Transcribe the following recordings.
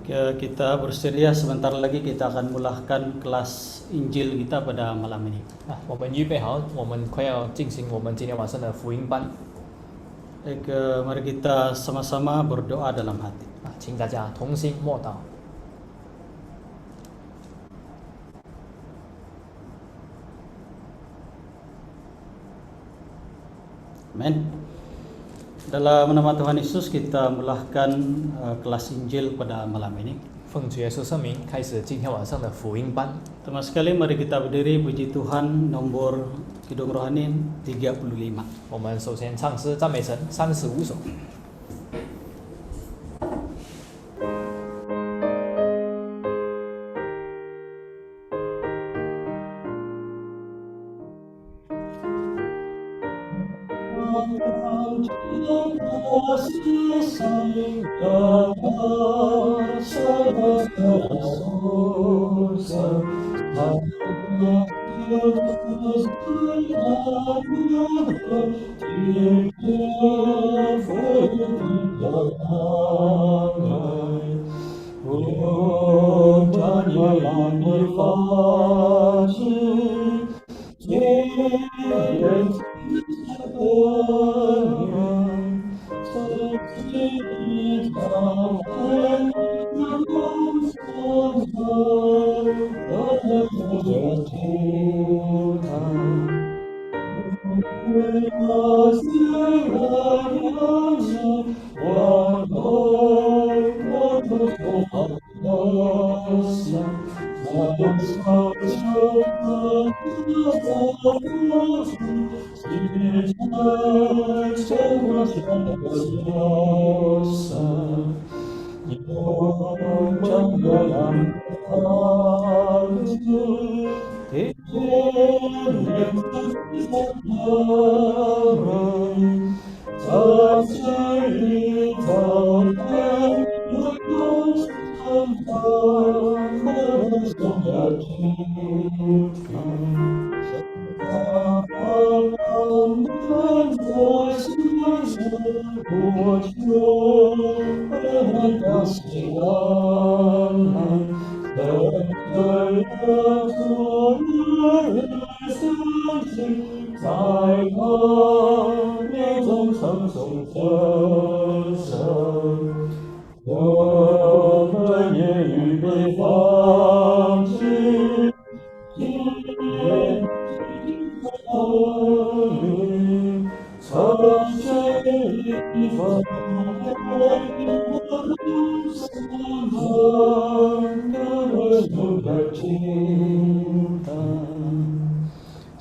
Baik, kita bersedia sebentar lagi kita akan mulahkan kelas Injil kita pada malam ini. 我们预备好，我们快要进行我们今天晚上的福音班。Baik, mari kita sama-sama berdoa dalam hati. 请大家同心默祷。Amin. Dalam nama Tuhan Yesus kita mulahkan kelas Injil pada malam ini. 奉主耶稣圣名，开始今天晚上的福音班。 Pertama sekali mari kita berdiri puji Tuhan nomor Kidung Rohani 35. 我们首先唱诗赞美神35首。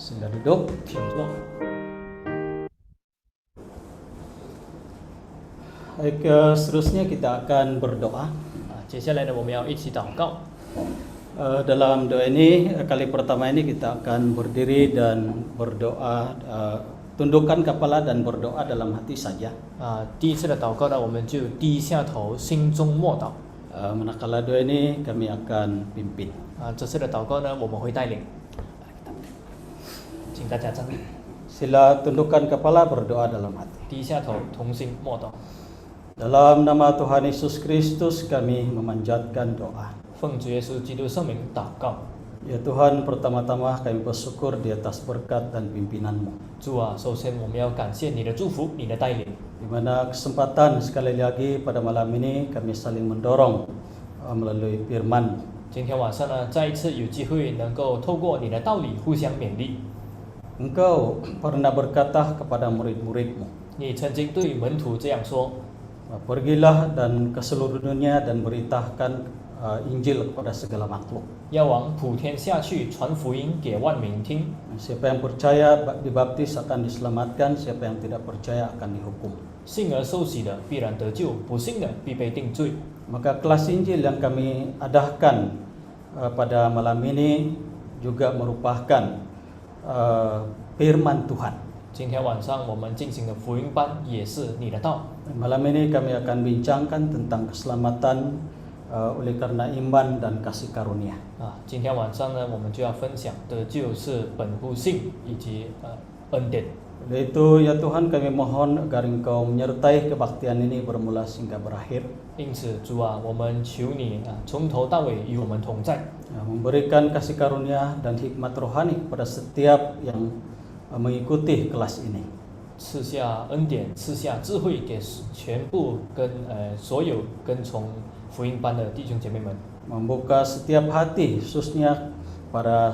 Sila duduk. 请坐。 Baik, seterusnya kita akan berdoa. 接下来呢，我们要一起祷告。 Dalam doa ini, kali pertama ini kita akan berdiri dan berdoa, tundukkan kepala dan berdoa dalam hati saja. 第一次的祷告呢，我们就低下头，心中默祷。 Manakala doa ini kami akan pimpin. 这次的祷告呢，我们会带领。请大家站立， Sila tundukkan kepala berdoa dalam hati. 低下头，同心默祷。 Dalam nama Tuhan Yesus Kristus kami memanjatkan doa. 奉主耶稣基督圣名祷告。 Ya Tuhan, pertama-tama kami bersyukur di atas berkat dan pimpinan-Mu. 主啊，首先我们要感谢你的祝福，你的带领。 Di mana kesempatan sekali lagi pada malam ini kami saling mendorong melalui firman. 今天晚上呢，再一次有机会能够透过你的道理互相勉励。 Engkau pernah berkata kepada murid-murid-Mu, 你曾经对门徒这样说： pergilah dan ke seluruh dunia dan beritakan Injil kepada segala makhluk. 要往普天下去，传福音给万民听。 Siapa yang percaya dibaptis akan diselamatkan, siapa yang tidak percaya akan dihukum. 信而受洗的必然得救，不信的必被定罪。 Maka kelas Injil yang kami adakan pada malam ini juga merupakan firman Tuhan. 今天晚上我们进行的福音班也是你的道。 Malam ini kami akan bincangkan tentang keselamatan oleh karena iman dan kasih karunia. 今天晚上呢，我们就要分享的就是本乎信以及恩典。Oleh itu ya Tuhan kami mohon agar Engkau menyertai kebaktian ini bermula hingga berakhir. 因此，主啊，我们求你从头到尾与我们同在， Memberikan kasih karunia dan hikmat rohani kepada setiap yang mengikuti kelas ini. 赐下恩典，赐下智慧给全部所有跟从福音班的弟兄姐妹们， Membuka setiap hati khususnya para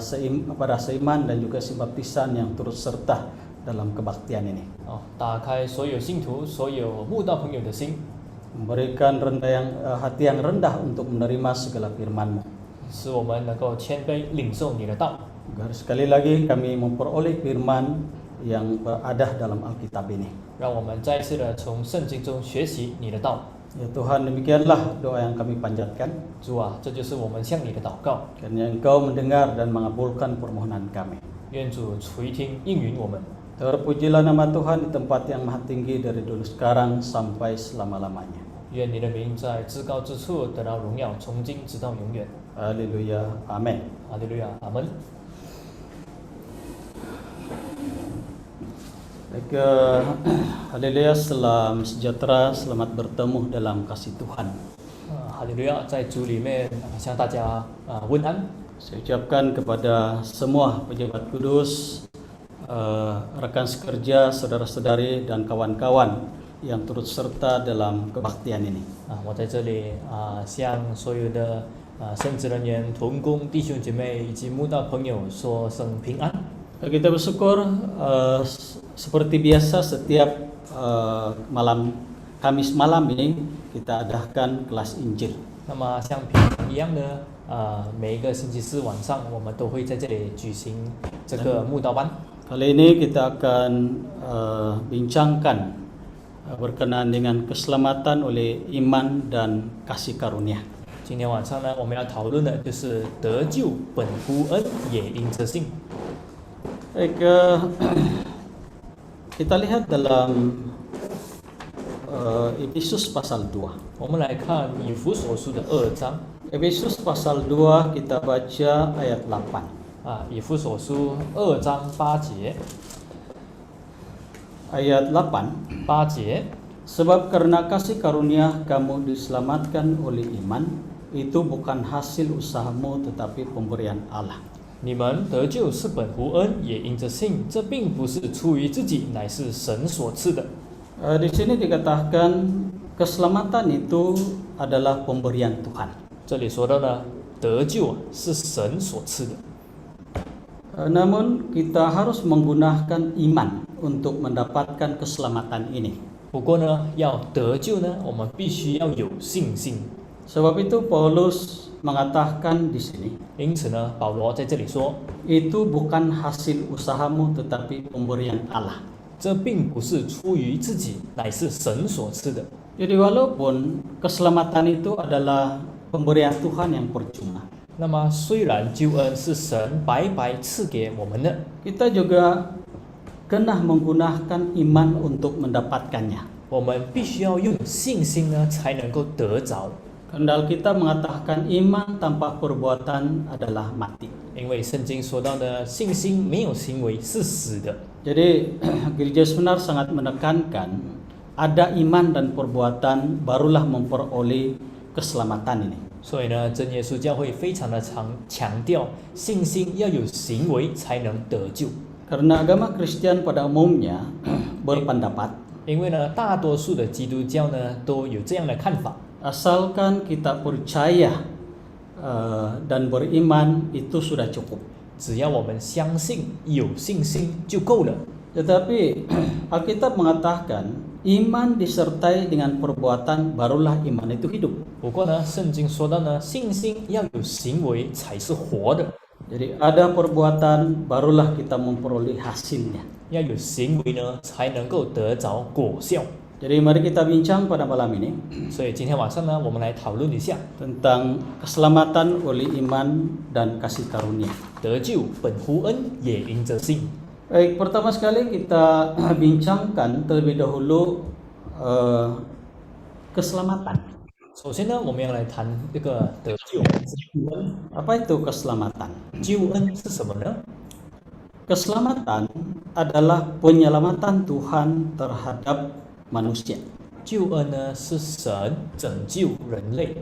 seiman dan juga simpatisan yang turut serta dalam kebaktian ini. 打开所有信徒、所有慕道朋友的心， Memberikan hati yang rendah untuk menerima segala firman-Mu. 使我们能够谦卑领受你的道。 Agar sekali lagi kami memperoleh firman yang ada dalam Alkitab ini. 让我们再次的从圣经中学习你的道。 Ya Tuhan, demikianlah doa yang kami panjatkan. 主啊，这就是我们向你的祷告。 Kiranya Engkau mendengar dan mengabulkan permohonan kami. 愿主垂听应允我们。 Terpujilah nama Tuhan di tempat yang maha tinggi dari dulu sekarang sampai selama-lamanya. 愿你的名在至高之处得到荣耀，从今直到永远。 Haleluya, amin. 哈利路亚，阿门。 Baik, haleluya, salam sejahtera, selamat bertemu dalam kasih Tuhan. 哈利路亚，在主里面向大家问安。 Saya ucapkan kepada semua pejabat kudus, rekan sekerja, saudara-saudari dan kawan-kawan yang turut serta dalam kebaktian ini. 我在这里向所有的圣职人员、同工、弟兄姐妹以及慕道朋友说声平安。 Kita bersyukur seperti biasa setiap Kamis malam ini kita adakan kelas Injil. 那么像平常一样的，每一个星期四晚上，我们都会在这里举行这个慕道班。 Kali ini kita akan bincangkan berkenaan dengan keselamatan oleh iman dan kasih karunia. 今天晚上呢，我们要讨论的就是得救本乎恩，也因着信。 Baik, kita lihat dalam Efesus pasal 2. 我们来看以弗所书的2章 Efesus pasal 2 kita baca ayat 8. 以弗所书2章8节， Ayat 8. 8节， Sebab karena kasih karunia kamu diselamatkan oleh iman, itu bukan hasil usahamu tetapi pemberian Allah. 你们得救是本乎恩，也因着信，这并不是出于自己，乃是神所赐的。 Di sini dikatakan keselamatan itu adalah pemberian Tuhan. 这里说到呢，得救是神所赐的。 Namun kita harus menggunakan iman untuk mendapatkan keselamatan ini. 不过呢，要得救呢，我们必须要有信心。 Sebab itu Paulus mengatakan di sini, 因此呢，保罗在这里说， itu bukan hasil usahamu tetapi pemberian Allah. 这并不是出于自己，乃是神所赐的。 Jadi walaupun keselamatan itu adalah pemberian Tuhan yang percuma, 那么虽然救恩是神白白赐给我们的， kita juga kena menggunakan iman untuk mendapatkannya. 我们必须要用信心呢，才能够得着。 Karena kita mengatakan iman tanpa perbuatan adalah mati. 因为圣经说到呢，信心没有行为是死的。 Jadi gereja sebenar sangat menekankan ada iman dan perbuatan barulah memperoleh keselamatan ini. 所以呢，真耶稣教会非常的强调，信心要有行为才能得救。 Karena agama Kristen pada umumnya berpendapat 因为呢，大多数的基督教呢都有这样的看法， asalkan kita percaya dan beriman itu sudah cukup. 只要我们相信、有信心就够了。 Tetapi Alkitab mengatakan iman disertai dengan perbuatan barulah iman itu hidup. 不过呢，圣经说到呢，信心要有行为才是活的， Jadi ada perbuatan barulah kita memperoleh hasilnya. 要有行为呢才能够得着果效。 Jadi mari kita bincang pada malam ini 所以今天晚上呢，我们来讨论一下 tentang keselamatan oleh iman dan kasih karunia. 得救本乎恩，也因着信。 Baik, pertama sekali kita bincangkan terlebih dahulu keselamatan. 首先呢，我们要来谈这个得救救恩。 Apa itu keselamatan? 救恩是什么呢？ Keselamatan adalah penyelamatan Tuhan terhadap manusia. 救恩呢是神拯救人类。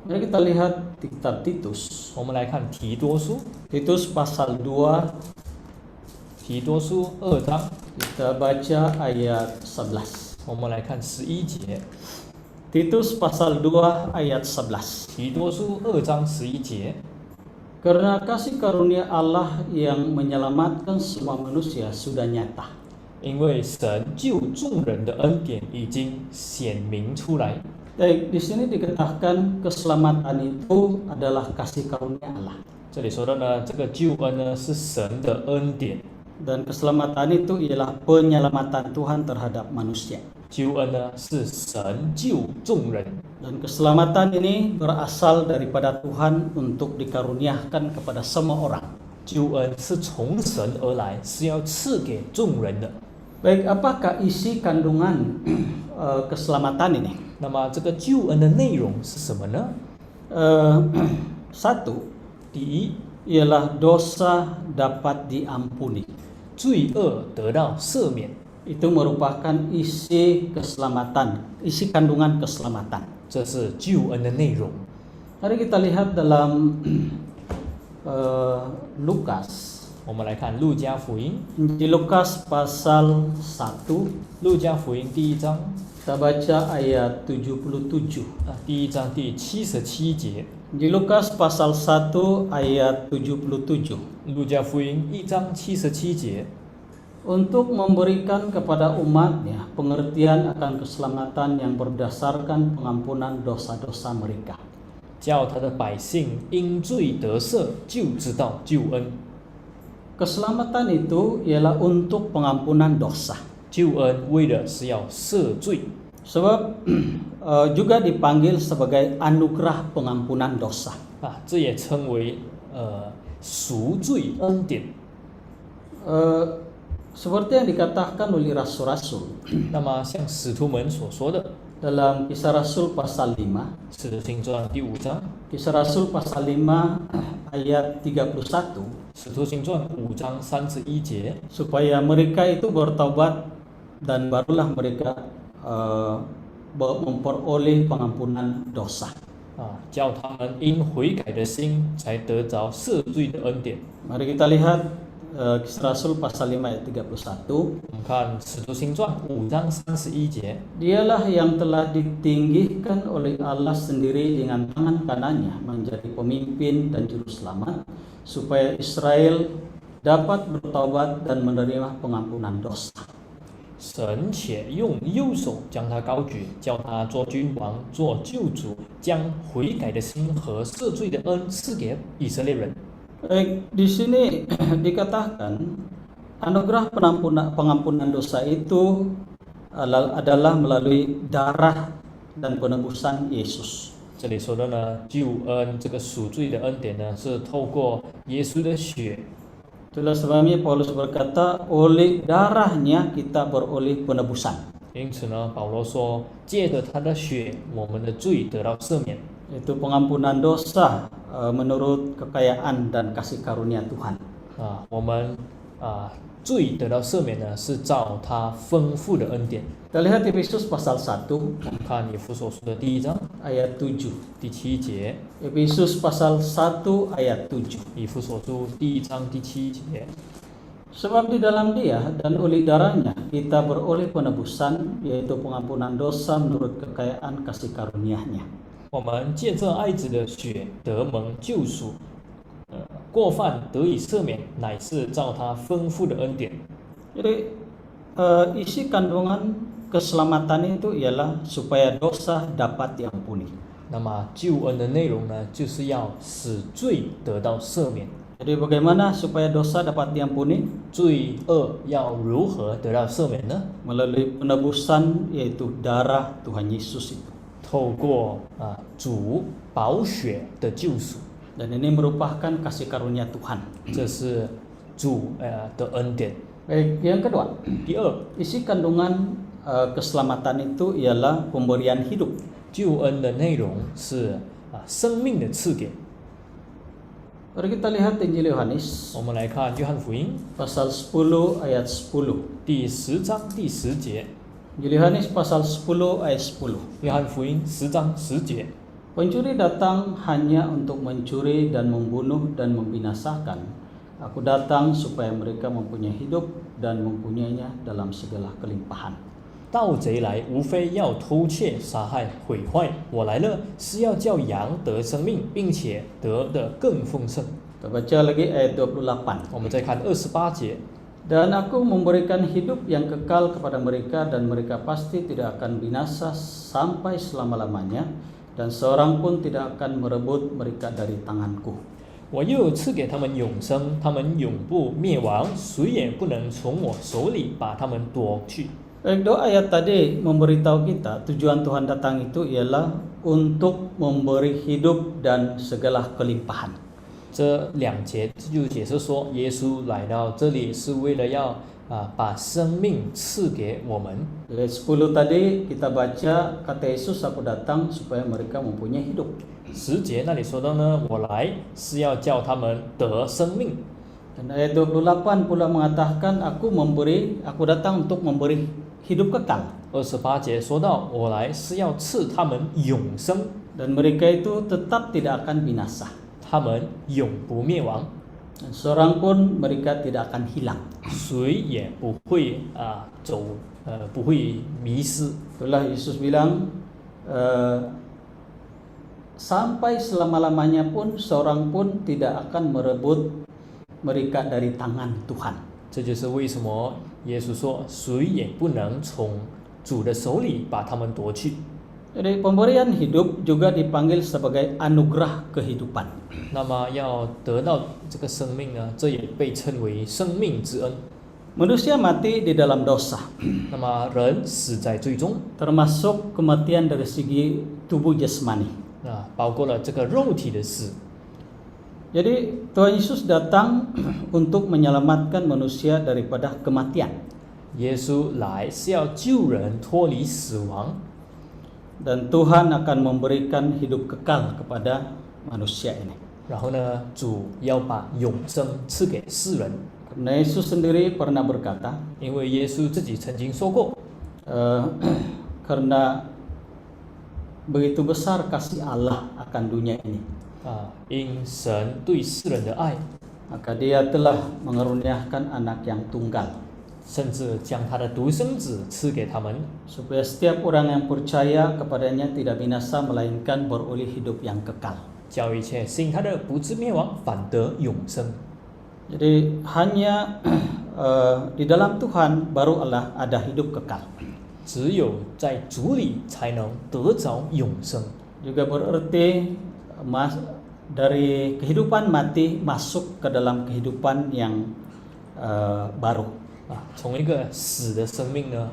Mari kita lihat di kitab Titus. 我们来看提多书， Titus pasal 2, 提多书2章， kita baca ayat 11. 我们来看11节。 Titus pasal 2 ayat 11. 提多书2章11节， Karena kasih karunia Allah yang menyelamatkan semua manusia sudah nyata. 因为神救众人的恩典已经显明出来。 Baik, di sini dikatakan keselamatan itu adalah kasih karunia Allah. 这里说的呢，这个救恩呢是神的恩典， Dan keselamatan itu ialah penyelamatan Tuhan terhadap manusia. 救恩呢是神救众人。 Dan keselamatan ini berasal daripada Tuhan untuk dikaruniakan kepada semua orang. 救恩是从神而来，是要赐给众人的。 Baik, apakah isi kandungan keselamatan ini? 那么这个救恩的内容是什么呢？ Satu, 第一， ialah dosa dapat diampuni. 罪恶得到赦免， Itu merupakan isi keselamatan, isi kandungan keselamatan. 这是救恩的内容。 Mari kita lihat dalam Lukas. 我们来看路加福音， Di Lukas pasal 1, 路加福音第1章 kita baca ayat 77. 第1章第77节， Di Lukas pasal 1 ayat 77. 路加福音1章77节， Untuk memberikan kepada umatnya pengertian akan keselamatan yang berdasarkan pengampunan dosa-dosa mereka. 叫他的百姓因罪得赦，就知道救恩。 Keselamatan itu ialah untuk pengampunan dosa. 救恩为的是要赦罪， Sebab juga dipanggil sebagai anugerah pengampunan dosa. 这也称为赎罪恩典。 Seperti yang dikatakan oleh rasul-rasul 那么像使徒们所说的， dalam Kisah Rasul pasal 5, 使徒行传第5章， Kisah Rasul pasal 5 ayat 31, 使徒行传5章31节， supaya mereka itu bertobat dan barulah mereka memperoleh pengampunan dosa. 叫他们因悔改的心才得着赦罪的恩典。 Mari kita lihat Kisah Rasul pasal 5 ayat 31. 我们看使徒行传5章31节， Dialah yang telah ditinggikan oleh Allah sendiri dengan tangan kanannya menjadi pemimpin dan juru selamat supaya Israel dapat bertobat dan menerima pengampunan dosa. 神且用右手将他高举，叫他做君王，做救主，将悔改的心和赦罪的恩赐给以色列人。 Di sini dikatakan anugerah pengampunan dosa itu adalah melalui darah dan penebusan Yesus. 这里说的呢，救恩这个赎罪的恩典呢，是透过耶稣的血。 Itulah sebabnya Paulus berkata, oleh darahnya kita beroleh penebusan. 因此呢，保罗说，借着他的血，我们的罪得到赦免。 Itu pengampunan dosa menurut kekayaan dan kasih karunia Tuhan. 我们罪得到赦免呢，是照他丰富的恩典。 Kita lihat Efesus pasal 1看以弗所书的第1章 ayat 7. 第7节， Efesus pasal 1 ayat 7. 以弗所书第1章第7节。 Sebab di dalam Dia dan oleh darahnya kita beroleh penebusan, yaitu pengampunan dosa menurut kekayaan kasih karunia-Nya. 我们借着爱子的血得蒙救赎，过犯得以赦免，乃是照他丰富的恩典。 Jadi isi kandungan keselamatan itu ialah supaya dosa dapat diampuni. 那么救恩的内容呢，就是要使罪得到赦免。 Jadi bagaimana supaya dosa dapat diampuni? 罪恶要如何得到赦免呢？ Melalui penebusan yaitu darah Tuhan Yesus itu. 透过主宝血的救赎， Dan ini merupakan kasih karunia Tuhan. 这是主的恩典。 Baik, yang kedua, 第二， isi kandungan keselamatan itu ialah pemberian hidup. 救恩的内容是生命的赐给。Mari kita lihat Injil Yohanes 我们来看约翰福音 pasal 10 ayat 10. 第10章第10节。 Injil Yohanes pasal 10 ayat 10. 约翰福音10章10节。 Pencuri datang hanya untuk mencuri dan membunuh dan membinasakan. Aku datang supaya mereka mempunyai hidup dan mempunyainya dalam segala kelimpahan. 盗贼来，无非要偷窃、杀害、毁坏。我来了，是要叫羊得生命，并且得的更丰盛。 Kita baca lagi ayat 28. 我们再看28节。 Dan aku memberikan hidup yang kekal kepada mereka dan mereka pasti tidak akan binasa sampai selama-lamanya dan seorang pun tidak akan merebut mereka dari tanganku. 我又赐给他们永生，他们永不灭亡，谁也不能从我手里把他们夺去。 Baik, doa ayat tadi memberitahu kita tujuan Tuhan datang itu ialah untuk memberi hidup dan segala kelimpahan. 这2节就解释说，耶稣来到这里是为了要把生命赐给我们。 Ayat 10 tadi kita baca kata Yesus, aku datang supaya mereka mempunyai hidup. 10节那里说到呢，我来是要叫他们得生命。 Dan ayat 28 pula mengatakan aku datang untuk memberi hidup kekal. 28节说到，我来是要赐他们永生， Dan mereka itu tetap tidak akan binasa. 他们永不灭亡， Dan seorang pun mereka tidak akan hilang. 谁也不会不会迷失。 Itulah Yesus bilang sampai selama-lamanya pun seorang pun tidak akan merebut mereka dari tangan Tuhan. 这就是为什么耶稣说，谁也不能从主的手里把他们夺去。 Jadi pemberian hidup juga dipanggil sebagai anugerah kehidupan. 那么要得到这个生命呢，这也被称为生命之恩。 Manusia mati di dalam dosa, 那么人死在最终， termasuk kematian dari segi tubuh jasmani. 包括了这个肉体的死。 Jadi Tuhan Yesus datang untuk menyelamatkan manusia daripada kematian. 耶稣来是要救人脱离死亡， Dan Tuhan akan memberikan hidup kekal kepada manusia ini. 然后呢，主要把永生赐给世人。 Karena Yesus sendiri pernah berkata, 因为耶稣自己曾经说过， karena begitu besar kasih Allah akan dunia ini, 因神对世人的爱， maka Dia telah mengaruniakan anak yang tunggal, 甚至将他的独生子赐给他们， supaya setiap orang yang percaya kepadanya tidak binasa melainkan beroleh hidup yang kekal. 叫一切信他的不至灭亡，反得永生。 Jadi hanya di dalam Tuhan baru Allah ada hidup kekal. 只有在主里才能得着永生。 Juga berarti dari kehidupan mati masuk ke dalam kehidupan yang baru. 从一个死的生命呢，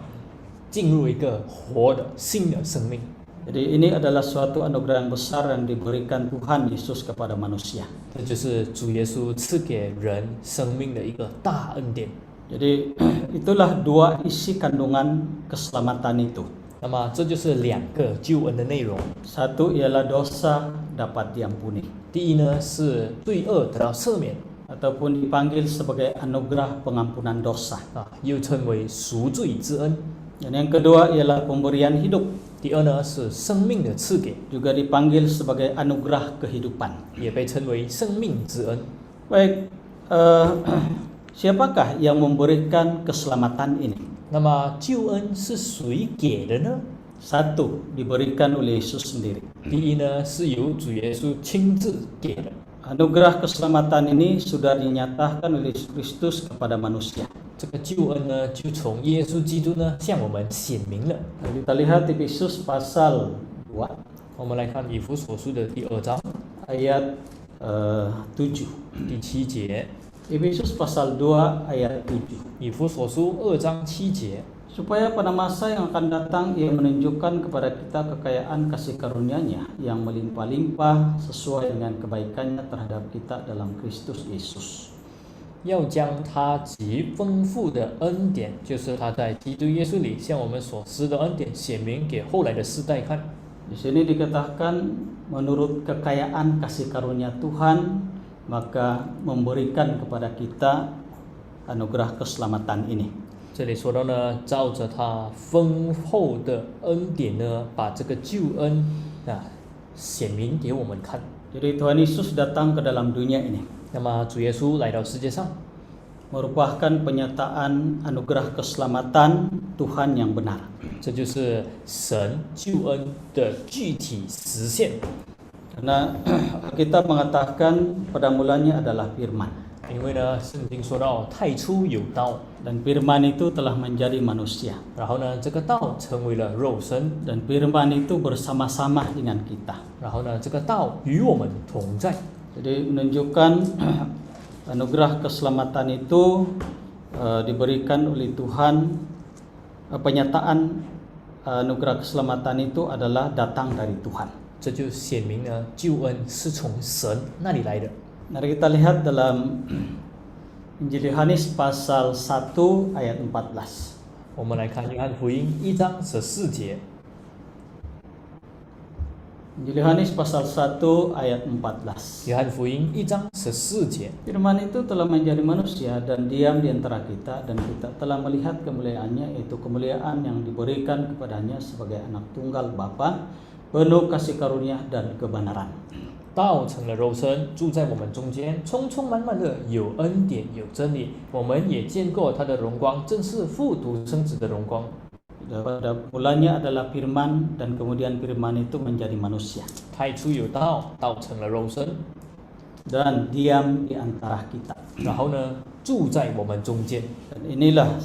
进入一个活的新的生命。 Jadi ini adalah suatu anugerah yang besar yang diberikan Tuhan Yesus kepada manusia. 这就是主耶稣赐给人生命的一个大恩典。 Jadi itulah dua isi kandungan keselamatan itu. 那么这就是2个救恩的内容。 Satu ialah dosa dapat diampuni, 第一呢是罪恶得到赦免， ataupun dipanggil sebagai anugerah pengampunan dosa. 又称为赎罪之恩。 Dan yang kedua ialah pemberian hidup, 第二呢是生命的赐给， juga dipanggil sebagai anugerah kehidupan. 也被称为生命之恩。 Baik, siapakah yang memberikan keselamatan ini? 那么救恩是谁给的呢？ Satu, diberikan oleh Yesus sendiri. 第一呢是由主耶稣亲自给的。 Anugerah keselamatan ini sudah dinyatakan oleh Kristus kepada manusia. 这个救恩呢，就从耶稣基督呢向我们显明了。 Kita lihat Efesus pasal 2我们来看以弗所书的第2章 ayat 7. 第7节， Efesus pasal 2 ayat 7. 以弗所书2章7节， Supaya pada masa yang akan datang Ia menunjukkan kepada kita kekayaan kasih karunia-Nya yang melimpah-limpah sesuai dengan kebaikannya terhadap kita dalam Kristus Yesus. 要将他极丰富的恩典，就是他在基督耶稣里向我们所施的恩典，显明给后来的世代看。 Di sini dikatakan menurut kekayaan kasih karunia Tuhan maka memberikan kepada kita anugerah keselamatan ini. 这里说到呢，照着他丰厚的恩典呢，把这个救恩显明给我们看。 Jadi Tuhan Yesus datang ke dalam dunia ini 那么主耶稣来到世界上， merupakan penyataan anugerah keselamatan Tuhan yang benar. 这就是神救恩的具体实现。 Karena kita mengatakan pada mulanya adalah firman. 因为呢，圣经说到太初有道， Dan firman itu telah menjadi manusia. 然后呢，这个道成为了肉身， Dan firman itu bersama-sama dengan kita. 然后呢，这个道与我们同在。 Jadi menunjukkan anugerah keselamatan itu diberikan oleh Tuhan. Penyataan anugerah keselamatan itu adalah datang dari Tuhan. 这就显明呢，救恩是从神那里来的。 Mari kita lihat dalam Injil Yohanes pasal 1 ayat 14. 我们来看约翰福音1章14节。 Injil Yohanes pasal 1 ayat 14. 约翰福音1章14节， Firman itu telah menjadi manusia dan diam di antara kita, dan kita telah melihat kemuliaannya, yaitu kemuliaan yang diberikan kepadanya sebagai anak tunggal Bapa, penuh kasih karunia dan kebenaran. 道成了肉身，住在我们中间，充充满满的有恩典有真理。我们也见过他的荣光，正是父独生子的荣光。 Pada mulanya adalah firman, dan kemudian firman itu menjadi manusia 太初有道，道成了肉身， dan diam di antara kita. 然后呢，住在我们中间。 Dan inilah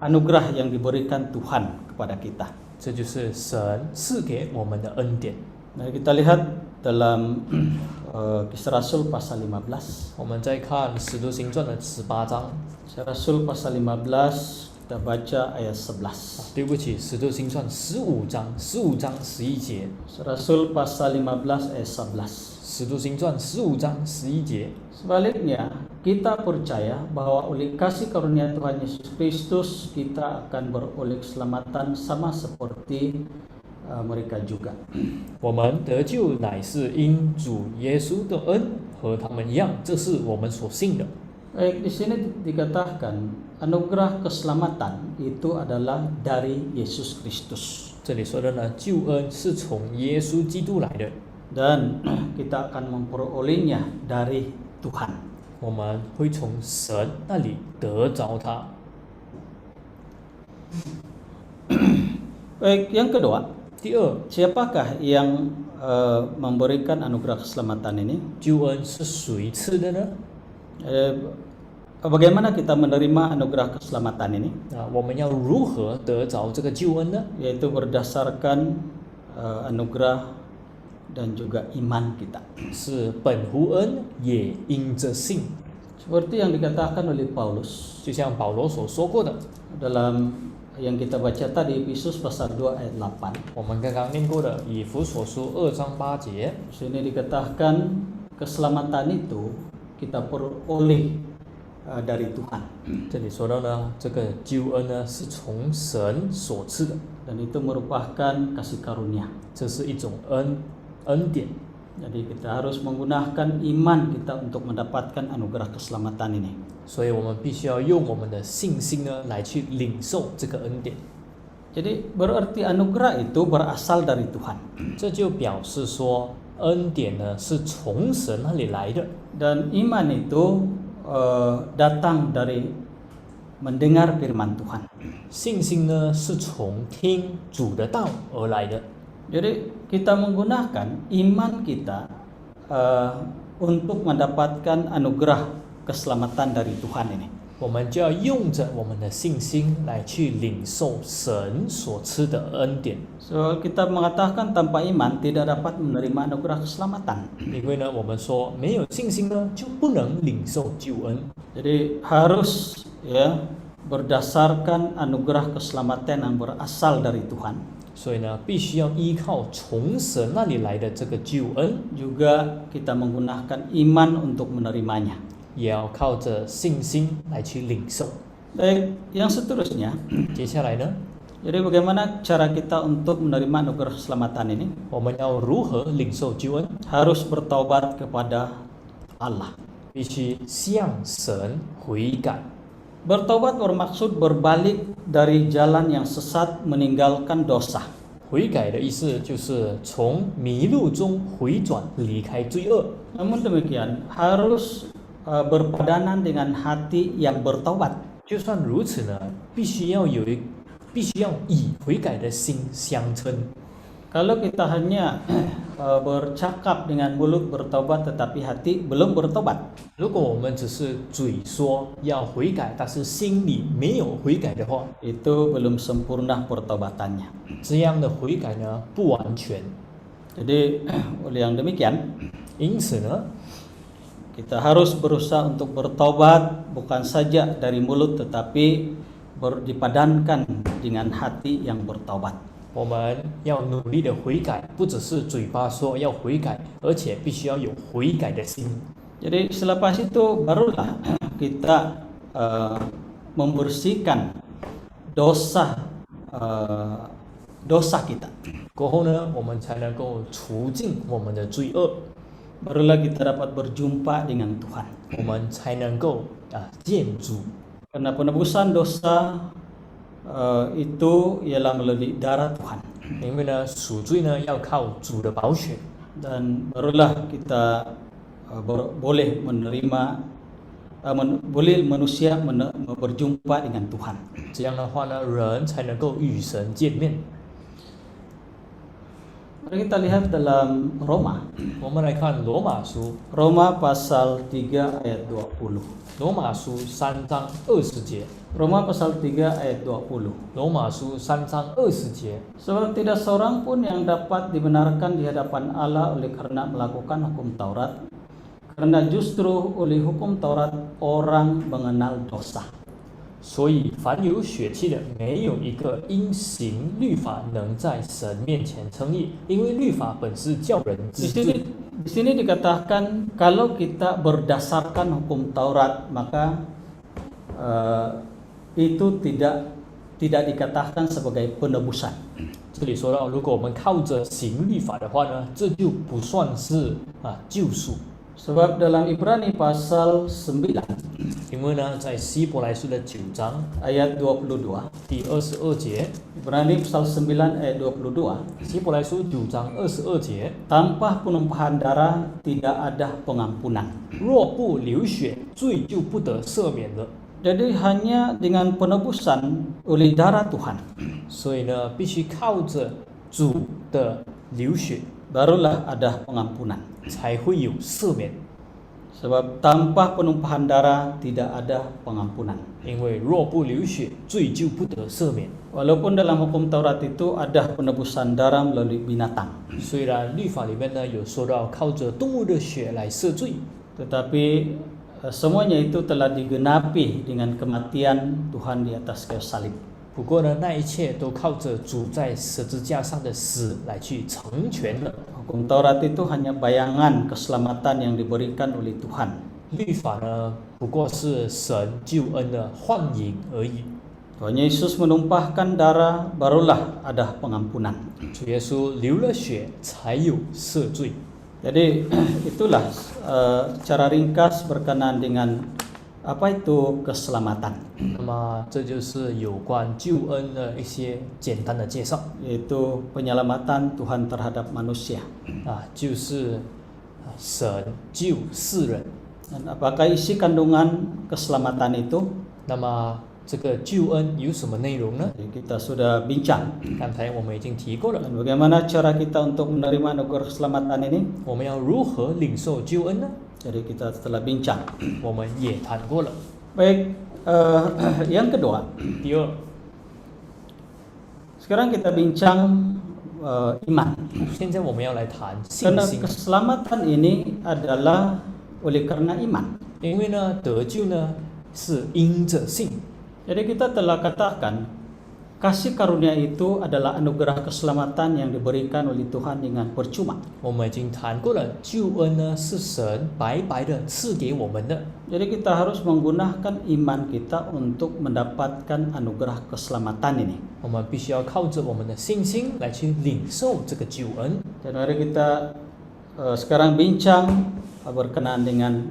anugerah yang diberikan Tuhan kepada kita. 这就是神赐给我们的恩典。 Mari kita lihat dalam Kisah Rasul pasal 15. 我们再看《使徒行传》的18章， Kisah Rasul pasal 15, kita baca ayat 11. 对不起，《使徒行传》15章11节， Kisah Rasul pasal 15 ayat 11. 《使徒行传》15章11节。 Sebaliknya, kita percaya bahwa oleh kasih karunia Tuhan Yesus Kristus kita akan beroleh keselamatan sama seperti mereka juga. 我们得救乃是因主耶稣的恩，和他们一样，这是我们所信的。 Baik, di sini dikatakan anugerah keselamatan itu adalah dari Yesus Kristus. 这里说的呢，救恩是从耶稣基督来的， Dan kita akan memperolehnya dari Tuhan. 我们会从神那里得着它。 Baik, yang kedua, 第二， siapakah yang memberikan anugerah keselamatan ini? 救恩是谁赐的呢？ Bagaimana kita menerima anugerah keselamatan ini? 我们要如何得着这个救恩呢？ Yaitu berdasarkan anugerah dan juga iman kita. 是本乎恩，也因着信。 Seperti yang dikatakan oleh Paulus 就像保罗所说过的， dalam yang kita baca tadi, Efesus pasal 2 ayat 8. 我们刚刚念过的以弗所书2章8节， Di sini dikatakan keselamatan itu kita peroleh dari Tuhan, 这里说到呢，这个救恩呢是从神所赐的， dan itu merupakan kasih karunia. 这是一种恩典。 Jadi kita harus menggunakan iman kita untuk mendapatkan anugerah keselamatan ini. 所以我们必须要用我们的信心呢来去领受这个恩典。 Jadi berarti anugerah itu berasal dari Tuhan. 这就表示说，恩典呢是从神那里来的， Dan iman itu datang dari mendengar firman Tuhan. 信心呢是从听主的道而来的。 Jadi kita menggunakan iman kita untuk mendapatkan anugerah keselamatan dari Tuhan ini. 我们就要用着我们的信心来去领受神所赐的恩典。 So kita mengatakan tanpa iman tidak dapat menerima anugerah keselamatan. 因为呢，我们说没有信心呢，就不能领受救恩。 Jadi harus berdasarkan anugerah keselamatan yang berasal dari Tuhan. 所以呢，必须要依靠从神那里来的这个救恩， Juga kita menggunakan iman untuk menerimanya. 也要靠着信心来去领受。 Baik, yang seterusnya 接下来呢， Jadi bagaimana cara kita untuk menerima anugerah keselamatan ini? 我们要如何领受救恩？ Harus bertaubat kepada Allah. 必须向神悔改。 Bertobat bermaksud berbalik dari jalan yang sesat, meninggalkan dosa. 悔改的意思就是从迷路中回转，离开罪恶。 Namun demikian, harus berpadanan dengan hati yang bertobat. 就算如此呢，必须要以悔改的心相称。 Kalau kita hanya bercakap dengan mulut bertobat tetapi hati belum bertobat, 如果我们只是嘴说要悔改，但是心里没有悔改的话， itu belum sempurna pertobatannya. 这样的悔改呢不完全。 Jadi oleh yang demikian, 因此呢， kita harus berusaha untuk bertobat bukan saja dari mulut tetapi dipadankan dengan hati yang bertobat. 我们要努力的悔改，不只是嘴巴说要悔改，而且必须要有悔改的心。 Jadi selepas itu barulah kita membersihkan dosa kita. 过后呢，我们才能够除尽我们的罪恶， Barulah kita dapat berjumpa dengan Tuhan. 我们才能够见主。 Karena penebusan dosa itu ialah melalui darah Tuhan. 因为呢，赎罪呢要靠主的宝血， Dan barulah kita boleh menerima boleh manusia berjumpa dengan Tuhan. 这样的话呢，人才能够与神见面。 Mari kita lihat dalam Roma. 我们来看罗马书， Roma pasal 3 ayat 20. 罗马书3章20节， Roma pasal 3 ayat 20. 罗马书3章20节。 Sebab tidak seorang pun yang dapat dibenarkan di hadapan Allah oleh karena melakukan hukum Taurat. Karena justru oleh hukum Taurat orang mengenal dosa. 所以，凡有血气的，没有一个因行律法能在神面前称义，因为律法本是叫人知罪。 Di sini dikatakan kalau kita berdasarkan hukum Taurat maka itu tidak dikatakan sebagai penebusan. 这里说到，如果我们靠着行律法的话呢，这就不算是救赎。 Sebab dalam Ibrani pasal 9因为呢，在希伯来书的9章 ayat 22. 第22节， Ibrani pasal 9 ayat 22. 希伯来书9章22节， Tanpa penumpahan darah tidak ada pengampunan. 若不流血，罪就不得赦免了。 Jadi hanya dengan penebusan oleh darah Tuhan 所以呢，必须靠着主的流血， barulah ada pengampunan. 才会有赦免。 Sebab tanpa penumpahan darah tidak ada pengampunan. 因为若不流血，罪就不得赦免。 Walaupun dalam hukum Taurat itu ada penebusan darah melalui binatang, 虽然律法里面呢有说到靠着动物的血来赦罪， tetapi semuanya itu telah digenapi dengan kematian Tuhan di atas kayu salib. 不过呢，那一切都靠着主在十字架上的死来去成全了。 Hukum Taurat itu hanya bayangan keselamatan yang diberikan oleh Tuhan. 律法呢，不过是神救恩的幻影而已。 Tuhan Yesus menumpahkan darah, barulah ada pengampunan. 主耶稣流了血，才有赦罪。 Jadi itulah cara ringkas berkenaan dengan apa itu keselamatan, 那么这就是有关救恩的一些简单的介绍 yaitu penyelamatan Tuhan terhadap manusia. 就是神救世人。 Dan apakah isi kandungan keselamatan itu? 那么这个救恩有什么内容呢？ Jadi kita sudah bincang. 刚才我们已经提过了， Dan bagaimana cara kita untuk menerima anugerah keselamatan ini? 我们要如何领受救恩呢？ Jadi kita telah bincang. 我们也谈过了。 Baik, yang kedua, 第二， sekarang kita bincang iman. 现在我们要来谈信 Karena 心， keselamatan ini adalah oleh karena iman. 因为呢，得救呢是因着信。 Jadi kita telah katakan kasih karunia itu adalah anugerah keselamatan yang diberikan oleh Tuhan dengan percuma. 我们已经谈过了，救恩呢是神白白的赐给我们的， Jadi kita harus menggunakan iman kita untuk mendapatkan anugerah keselamatan ini. 我们必须要靠着我们的信心来去领受这个救恩。 Dan mari kita sekarang bincang berkenaan dengan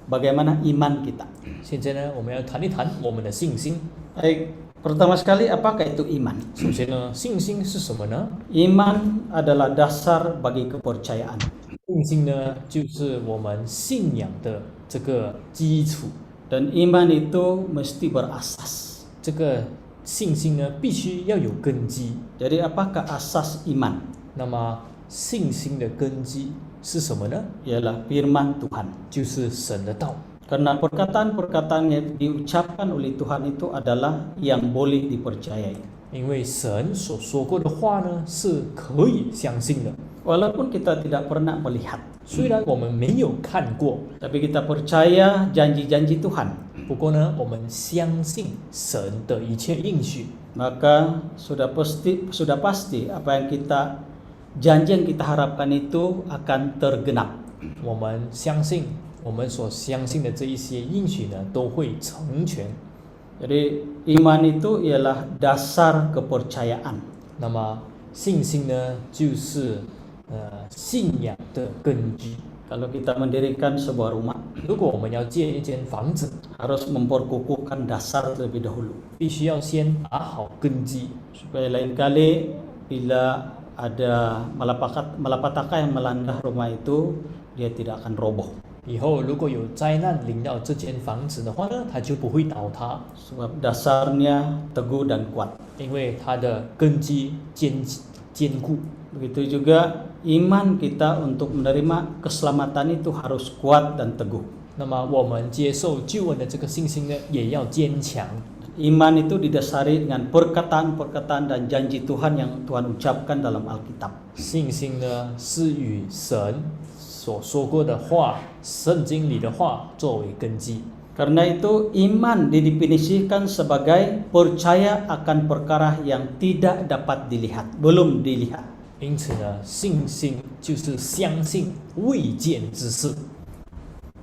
bagaimana iman kita. 现在呢，我们要谈一谈我们的信心。 Baik, pertama sekali apakah itu iman? 首先呢，信心是什么呢？ Iman adalah dasar bagi kepercayaan. 信心呢，就是我们信仰的这个基础。 Dan iman itu mesti berasas. 这个信心呢，必须要有根基。 Jadi apakah asas iman? 那么信心的根基是什么呢？ Ialah firman Tuhan. 就是神的道。 Karena perkataan-perkataan yang diucapkan oleh Tuhan itu adalah yang boleh dipercayai. 因为神所说过的话呢，是可以相信的。 Walaupun kita tidak pernah melihat, 虽然我们没有看过， tapi kita percaya janji-janji Tuhan. 不过呢，我们相信神的一切应许。 Maka sudah pasti apa yang janji yang kita harapkan itu akan tergenap. 我们相信，我们所相信的这一些应许呢，都会成全。 Jadi iman itu ialah dasar kepercayaan. 那么信心呢，就是信仰的根基。 Kalau kita mendirikan sebuah rumah, 如果我们要建一间房子， harus memperkukuhkan dasar terlebih dahulu. 必须要先打好根基， Supaya lain kali bila ada malapetaka yang melanda rumah itu, dia tidak akan roboh. 以后如果有灾难临到这间房子的话呢，它就不会倒塌， Sebab dasarnya teguh dan kuat. 因为它的根基坚固。 Begitu juga iman kita untuk menerima keselamatan itu harus kuat dan teguh. 那么我们接受救恩的这个信心呢，也要坚强。 Iman itu didasari dengan perkataan-perkataan dan janji Tuhan yang Tuhan ucapkan dalam Alkitab. 信心呢，是与神所说过的话、圣经里的话作为根基。 Karena itu iman didefinisikan sebagai percaya akan perkara yang tidak dapat dilihat, belum dilihat. 因此呢，信心就是相信未见之事。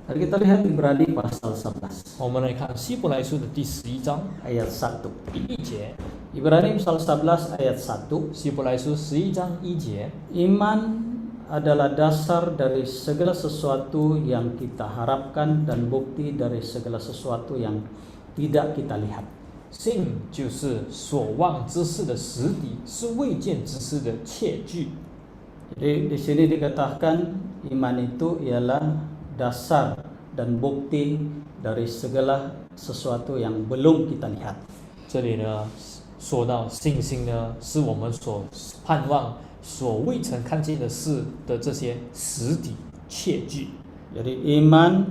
Mari kita lihat Ibrani pasal 11 我们来看希伯来书的第11章 ayat 1. 第1节， Ibrani pasal 11 ayat 1. 希伯来书11章1节， Iman adalah dasar dari segala sesuatu yang kita harapkan dan bukti dari segala sesuatu yang tidak kita lihat. 信就是所望之事的实底，是未见之事的确据。 Jadi di sini dikatakan iman itu ialah dasar dan bukti dari segala sesuatu yang belum kita lihat. 这里呢，说到信心呢，是我们所盼望、所未曾看见的事的这些实底确据。 Jadi iman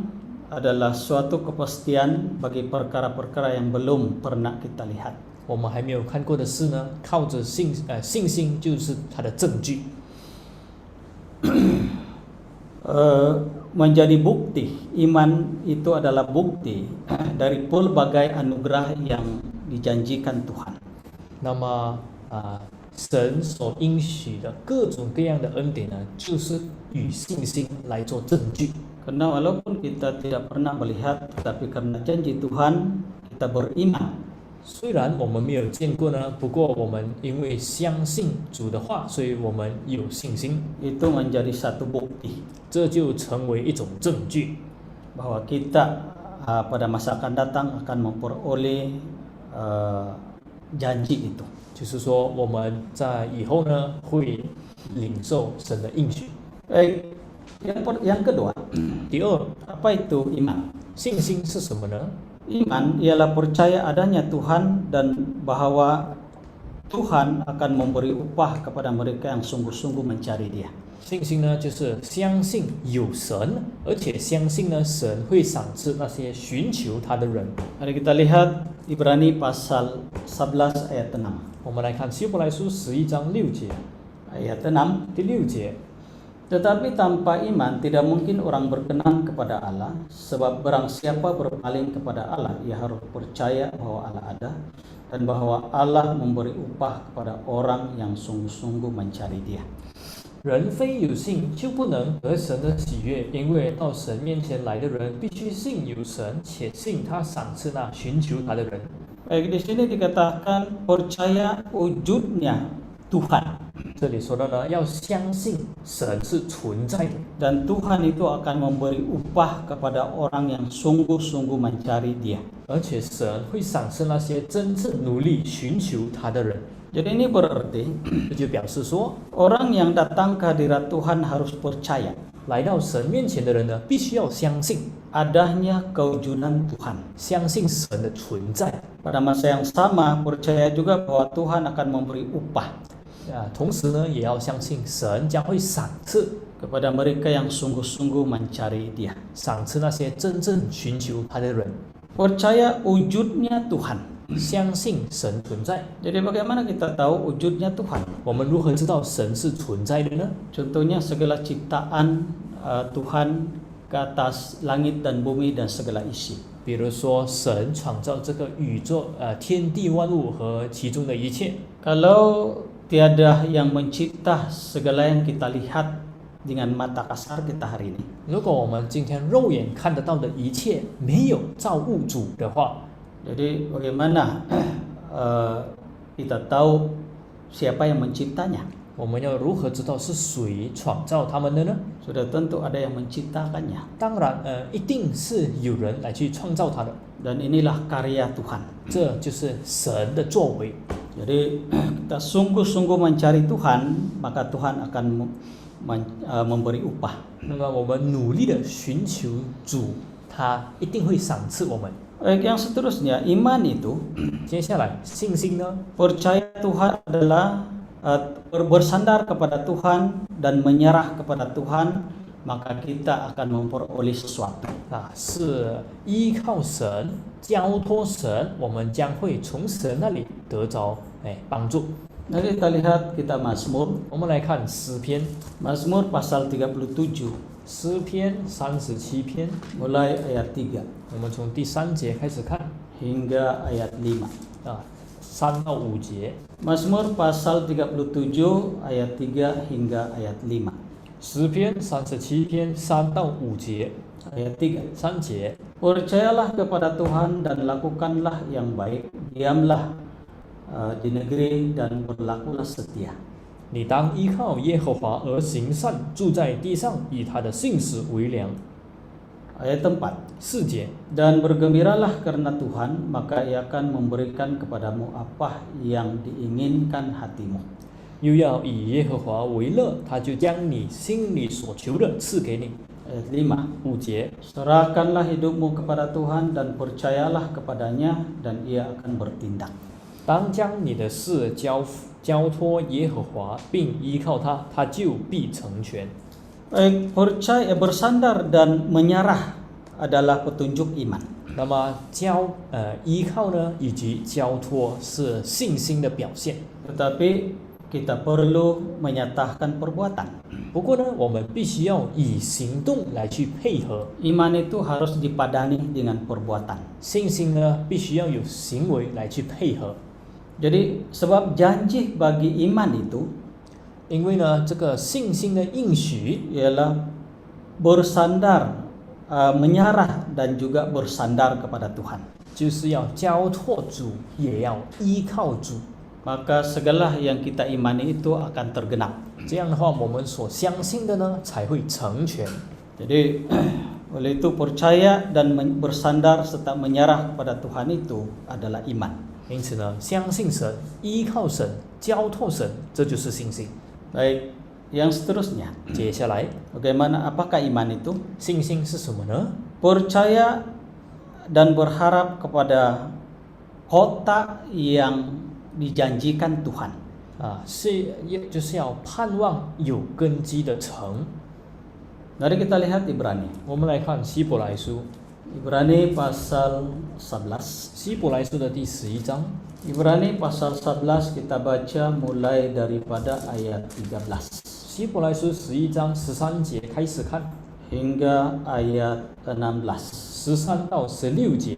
adalah suatu kepastian bagi perkara-perkara yang belum pernah kita lihat. 我们还没有看过的事呢，靠着信心就是它的证据。 Menjadi bukti, iman itu adalah bukti dari pelbagai anugerah yang dijanjikan Tuhan. 那么神所应许的各种各样的恩典呢，就是与信心来做证据。 Karena walaupun kita tidak pernah melihat, tetapi karena janji Tuhan kita beriman. 虽然我们没有见过呢，不过我们因为相信主的话，所以我们有信心， Itu menjadi satu bukti 这就成为一种证据， bahwa kita pada masa akan datang akan memperoleh janji itu. 就是说我们在以后呢会领受神的应许。 Yang kedua, 第二， apa itu iman? 信心是什么呢？ Iman ialah percaya adanya Tuhan dan bahwa Tuhan akan memberi upah kepada mereka yang sungguh-sungguh mencari Dia. 信心呢，就是相信有神，而且相信呢，神会赏赐那些寻求他的人。 Mari kita lihat Ibrani pasal 11 ayat 6. 我们来看希伯来书11章6节， Ayat 6. 第6节， Tetapi tanpa iman tidak mungkin orang berkenan kepada Allah, sebab barang siapa berpaling kepada Allah, ia harus percaya bahwa Allah ada dan bahwa Allah memberi upah kepada orang yang sungguh-sungguh mencari Dia. 人非有信就不能得神的喜悦，因为到神面前来的人必须信有神，且信他赏赐那寻求他的人。 Baik, di sini dikatakan percaya wujudnya Tuhan, 这里说到呢，要相信神是存在的， dan Tuhan itu akan memberi upah kepada orang yang sungguh-sungguh mencari Dia. 而且神会赏赐那些真正努力寻求他的人。 Jadi ini berarti 这就表示说， orang yang datang ke hadirat Tuhan harus percaya 来到神面前的人呢，必须要相信， adanya kewujudan Tuhan. 相信神的存在。 Pada masa yang sama percaya juga bahwa Tuhan akan memberi upah 同时呢，也要相信神将会赏赐， kepada mereka yang sungguh-sungguh mencari Dia. 赏赐那些真正寻求他的人。 Percaya wujudnya Tuhan. 相信神存在。 Jadi bagaimana kita tahu wujudnya Tuhan? 我们如何知道神是存在的呢？ Contohnya segala ciptaan Tuhan ke atas langit dan bumi dan segala isi. 比如说，神创造这个宇宙，天地万物和其中的一切。 Kalau tiada yang mencipta segala yang kita lihat dengan mata kasar kita hari ini, 如果我们今天肉眼看得到的一切没有造物主的话， jadi bagaimana kita tahu siapa yang menciptanya? 我们要如何知道是谁创造他们的呢？ Sudah tentu ada yang menciptakannya. 当然，一定是有人来去创造它的， Dan inilah karya Tuhan. 这就是神的作为。 Jadi kita sungguh-sungguh mencari Tuhan, maka Tuhan akan memberi upah. 那么我们努力的寻求主，他一定会赏赐我们。 Baik, yang seterusnya, iman itu 接下来，信心呢？ percaya Tuhan adalah bersandar kepada Tuhan dan menyerah kepada Tuhan, maka kita akan memperoleh sesuatu. 是依靠神、交托神，我们将会从神那里得着帮助。 Nanti kita lihat kita Mazmur, 我们来看诗篇， Mazmur pasal 37, 诗篇37篇， mulai ayat 3我们从第3节开始看 hingga ayat 5. 3到5节。 Mazmur pasal 37 ayat 3 hingga ayat 5. 诗篇37篇3到5节， Ayat 3. 3节， Percayalah kepada Tuhan dan lakukanlah yang baik, diamlah di negeri dan berlakulah setia. 你当依靠耶和华而行善，住在地上，以他的信实为粮。 Ayat 4. 4节， Dan bergembiralah karena Tuhan, maka Ia akan memberikan kepadamu apa yang diinginkan hatimu. 又要以耶和华为乐，他就将你心里所求的赐给你。 Ayat 5. 5节， Serahkanlah hidupmu kepada Tuhan dan percayalah kepadanya dan Ia akan bertindak. 当将你的事交托耶和华，并依靠他，他就必成全。 Percaya, bersandar dan menyerah adalah petunjuk iman. 那么依靠呢，以及交托是信心的表现。 Tetapi kita perlu menyatakan perbuatan. 不过呢，我们必须要以行动来去配合。 Iman itu harus dipadani dengan perbuatan. 信心呢，必须要有行为来去配合。 Jadi sebab janji bagi iman itu 因为呢，这个信心的应许 ialah bersandar, menyerah dan juga bersandar kepada Tuhan. 就是要交托主，也要依靠主。 Maka segala yang kita imani itu akan tergenap. 这样的话，我们所相信的呢，才会成全。 Jadi oleh itu percaya dan bersandar serta menyerah kepada Tuhan itu adalah iman. 因此呢，相信神、依靠神、交托神，这就是信心。 Baik, yang seterusnya. 接下来， Bagaimana, apakah iman itu? 信心是什么呢？ Percaya dan berharap kepada kota yang dijanjikan Tuhan. 就是要盼望有根基的城。 Mari kita lihat Ibrani. 我们来看希伯来书， Ibrani pasal 11. 希伯来书的第11章。 Ibrani pasal 11 kita baca mulai daripada ayat 13. 希伯来书11章13节开始看， hingga ayat 16. 13到16节，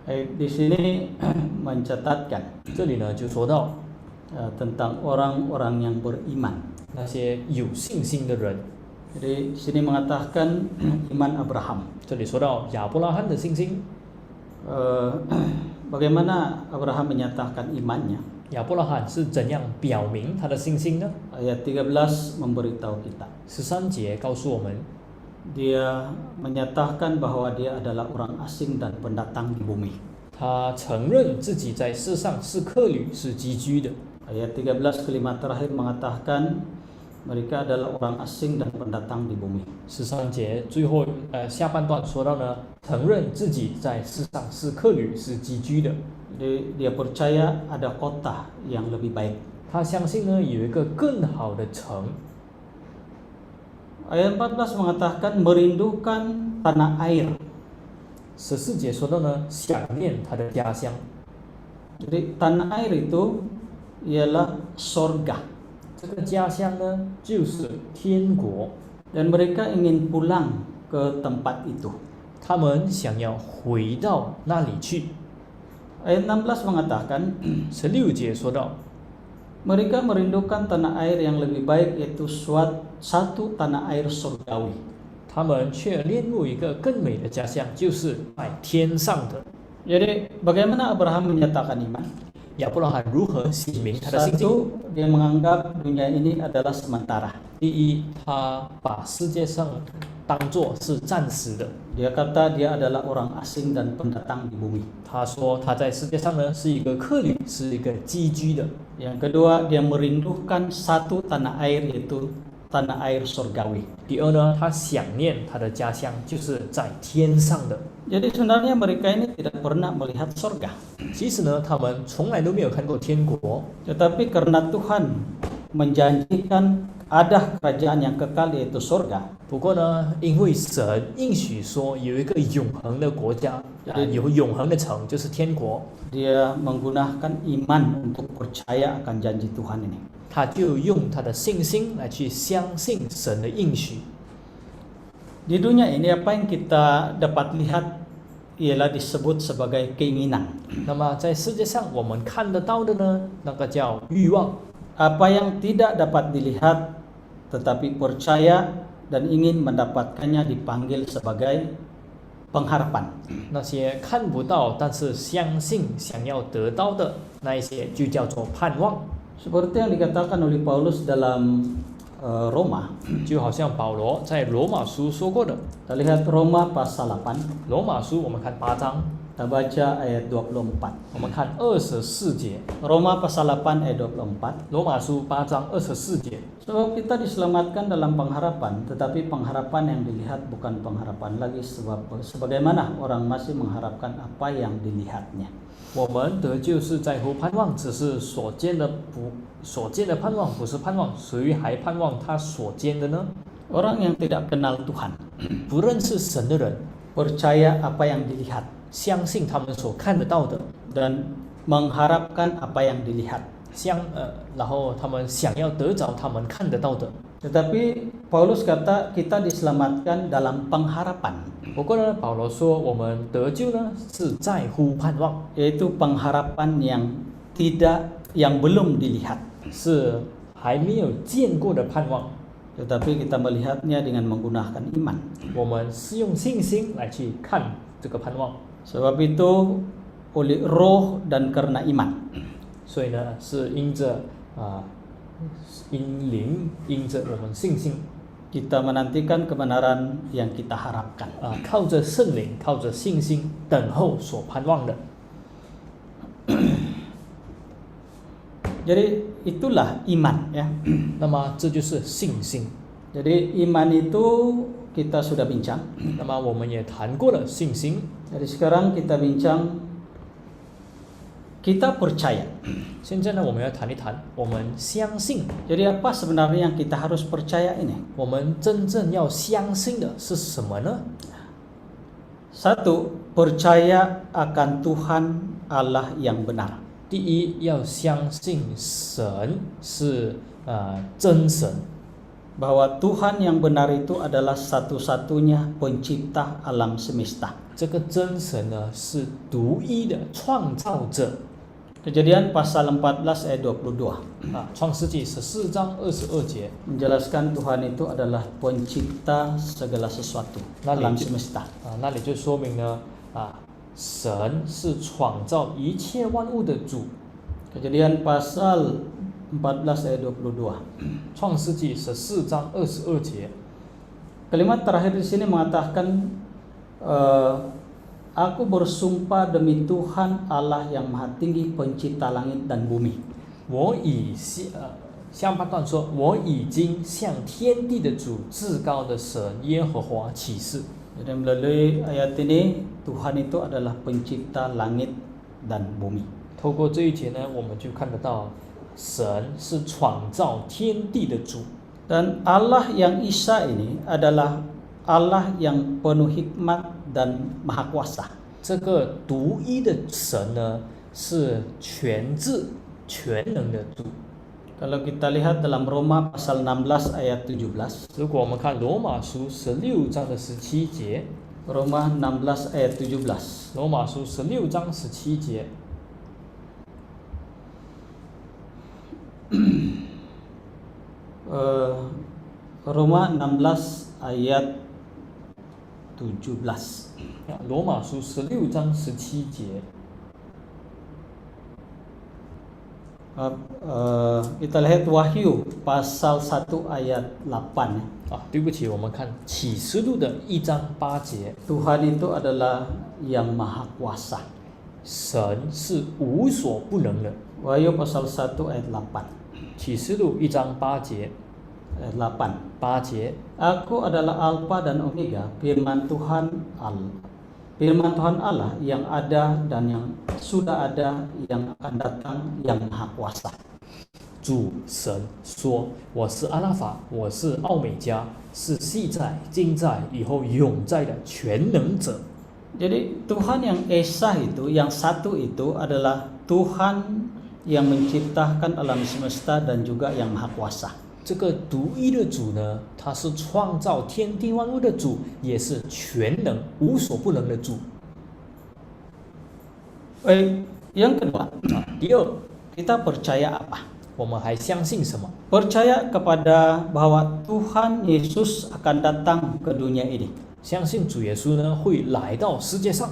Di sini mencatatkan 这里呢就说到 tentang orang-orang yang beriman. 那些有信心的人。 Jadi sini mengatakan iman Abraham. 这里说到亚伯拉罕的信心， Bagaimana Abraham menyatakan imannya? 亚伯拉罕是怎样表明他的信心呢？ Ayat 13 memberitahu kita. 13节告诉我们， Dia menyatakan bahwa dia adalah orang asing dan pendatang di bumi. 他承认自己在世上是客旅，是寄居的。 Ayat 13 kalimat terakhir mengatakan mereka adalah orang asing dan pendatang di bumi. 13节最后下半段说到呢，承认自己在世上是客旅，是寄居的。 Jadi dia percaya ada kota yang lebih baik. 他相信呢有一个更好的城。 Ayat 14 mengatakan merindukan tanah air. 14节说到呢，想念他的家乡。 Jadi tanah air itu ialah sorga. 这个家乡呢，就是天国。 Dan mereka ingin pulang ke tempat itu. 他们想要回到那里去。 Ayat 16 mengatakan 16节说到， mereka merindukan tanah air yang lebih baik, yaitu satu tanah air surgawi. 他们却恋慕一个更美的家乡，就是在天上的。 Jadi bagaimana Abraham menyatakan iman? 亚伯拉罕如何写明他的信心？ Satu, dia menganggap dunia ini adalah sementara. 第一，他把世界上当作是暂时的。 Dia kata dia adalah orang asing dan pendatang di bumi. 他说他在世界上呢是一个客旅，是一个寄居的。 Yang kedua, dia merindukan satu tanah air, yaitu tanah air surgawi. 第二呢，他想念他的家乡，就是在天上的。 Jadi sebenarnya mereka ini tidak pernah melihat surga. 其实呢，他们从来都没有看过天国， Tetapi karena Tuhan menjanjikan ada kerajaan yang kekal, yaitu surga. 不过呢，因为神应许说有一个永恒的国家，有永恒的城，就是天国， Dia menggunakan iman untuk percaya akan janji Tuhan ini. 他就用他的信心来去相信神的应许。 Di dunia ini apa yang kita dapat lihat ialah disebut sebagai keinginan. 那么在世界上我们看得到的呢，那个叫欲望。 Apa yang tidak dapat dilihat tetapi percaya dan ingin mendapatkannya dipanggil sebagai pengharapan. 那些看不到但是相信想要得到的那一些，就叫做盼望。 Seperti yang dikatakan oleh Paulus dalam Roma. 就好像保罗在罗马书说过的， Kita lihat Roma pasal 8. 罗马书我们看8章， Kita baca ayat 24. 我们看24节， Roma pasal 8 ayat 24. 罗马书8章24节。 Sebab kita diselamatkan dalam pengharapan, tetapi pengharapan yang dilihat bukan pengharapan lagi, sebagaimana orang masih mengharapkan apa yang dilihatnya. 我们得救是在乎盼望，只是所见的盼望不是盼望，谁还盼望他所见的呢？ Orang yang tidak kenal Tuhan 不认识神的人， percaya apa yang dilihat 相信他们所看得到的， dan mengharapkan apa yang dilihat. 然后他们想要得着他们看得到的。 Tetapi Paulus kata kita diselamatkan dalam pengharapan, 不过呢，保罗说我们得救呢是在乎盼望， yaitu pengharapan yang belum dilihat. 是还没有见过的盼望。 Tetapi kita melihatnya dengan menggunakan iman. 我们是用信心来去看这个盼望， Sebab itu oleh roh dan karena iman. 所以呢是因着因灵，因着我们信心 Kita menantikan kebenaran yang kita harapkan. 靠着圣灵，靠着信心等候所盼望的。 Jadi itulah iman, ya. 那么这就是信心。 Jadi iman itu kita sudah bincang. 那么我们也谈过了信心， Jadi sekarang kita bincang kita percaya. 现在呢我们要谈一谈我们相信。 Jadi apa sebenarnya yang kita harus percaya ini? 我们真正要相信的是什么呢？ Satu, percaya akan Tuhan Allah yang benar. 第一，要相信神是真神。bahwa Tuhan yang benar itu adalah satu-satunya pencipta alam semesta. 这个真神呢是独一的创造者。 Kejadian pasal 14 ayat 22创世纪14章22节 menjelaskan Tuhan itu adalah pencipta segala sesuatu alam semesta. 那里就说明呢神是创造一切万物的主。 Kejadian pasal 14 ayat 22. 创世纪14章22节 Kalimat terakhir di sini mengatakan Aku bersumpah demi Tuhan Allah yang Maha Tinggi pencipta langit dan bumi. 下半段说，我已经向天地的主、至高的神耶和华起誓。 Jadi melalui ayat ini Tuhan itu adalah pencipta langit dan bumi. 透过这一节呢，我们就看得到神是创造天地的主。 Dan Allah yang Esa ini adalah Allah yang penuh hikmat dan maha kuasa. 这个独一的神呢，是全智、全能的主。 Kalau kita lihat dalam Roma pasal 16 ayat 17. 如果我们看罗马书16章的17节， Roma 16 ayat 17. 罗马书16章17节， Roma 16 ayat 17. 罗马书16章17节。 Kita lihat Wahyu pasal 1 ayat 8. 对不起，我们看启示录的1章8节， Tuhan itu adalah yang maha kuasa. 神是无所不能的。 Wahyu pasal 1 ayat 8. 启示录1章8节， Ayat 8. 8节， Aku adalah Alfa dan Omega, firman Tuhan Allah yang ada dan yang sudah ada, yang akan datang, yang maha kuasa. 主神说：“我是阿拉法，我是奥美加，是昔在、今在、以后永在的全能者。” Jadi Tuhan yang Esa itu, yang satu itu adalah Tuhan yang menciptakan alam semesta dan juga yang maha kuasa. 这个独一的主呢，他是创造天地万物的主，也是全能、无所不能的主。 Yang kedua, 第二， kita percaya apa? 我们还相信什么？ Percaya kepada bahwa Tuhan Yesus akan datang ke dunia ini 相信主耶稣呢会来到世界上，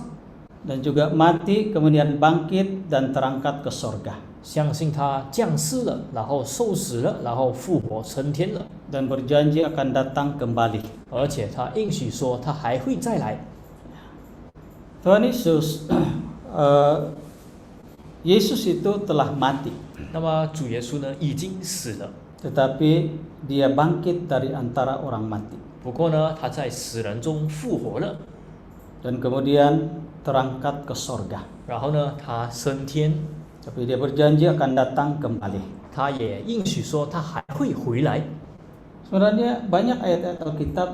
dan juga mati, kemudian bangkit dan terangkat ke sorga, 相信他降世了，然后受死了，然后复活升天了， dan berjanji akan datang kembali. 而且他应许说他还会再来。 Tuhan Yesus, Yesus itu telah mati, 那么主耶稣呢已经死了， tetapi dia bangkit dari antara orang mati 不过呢他在死人中复活了， dan kemudian terangkat ke sorga. 然后呢他升天， Tapi dia berjanji akan datang kembali. 他也应许说他还会回来。 Sebenarnya banyak ayat-ayat Alkitab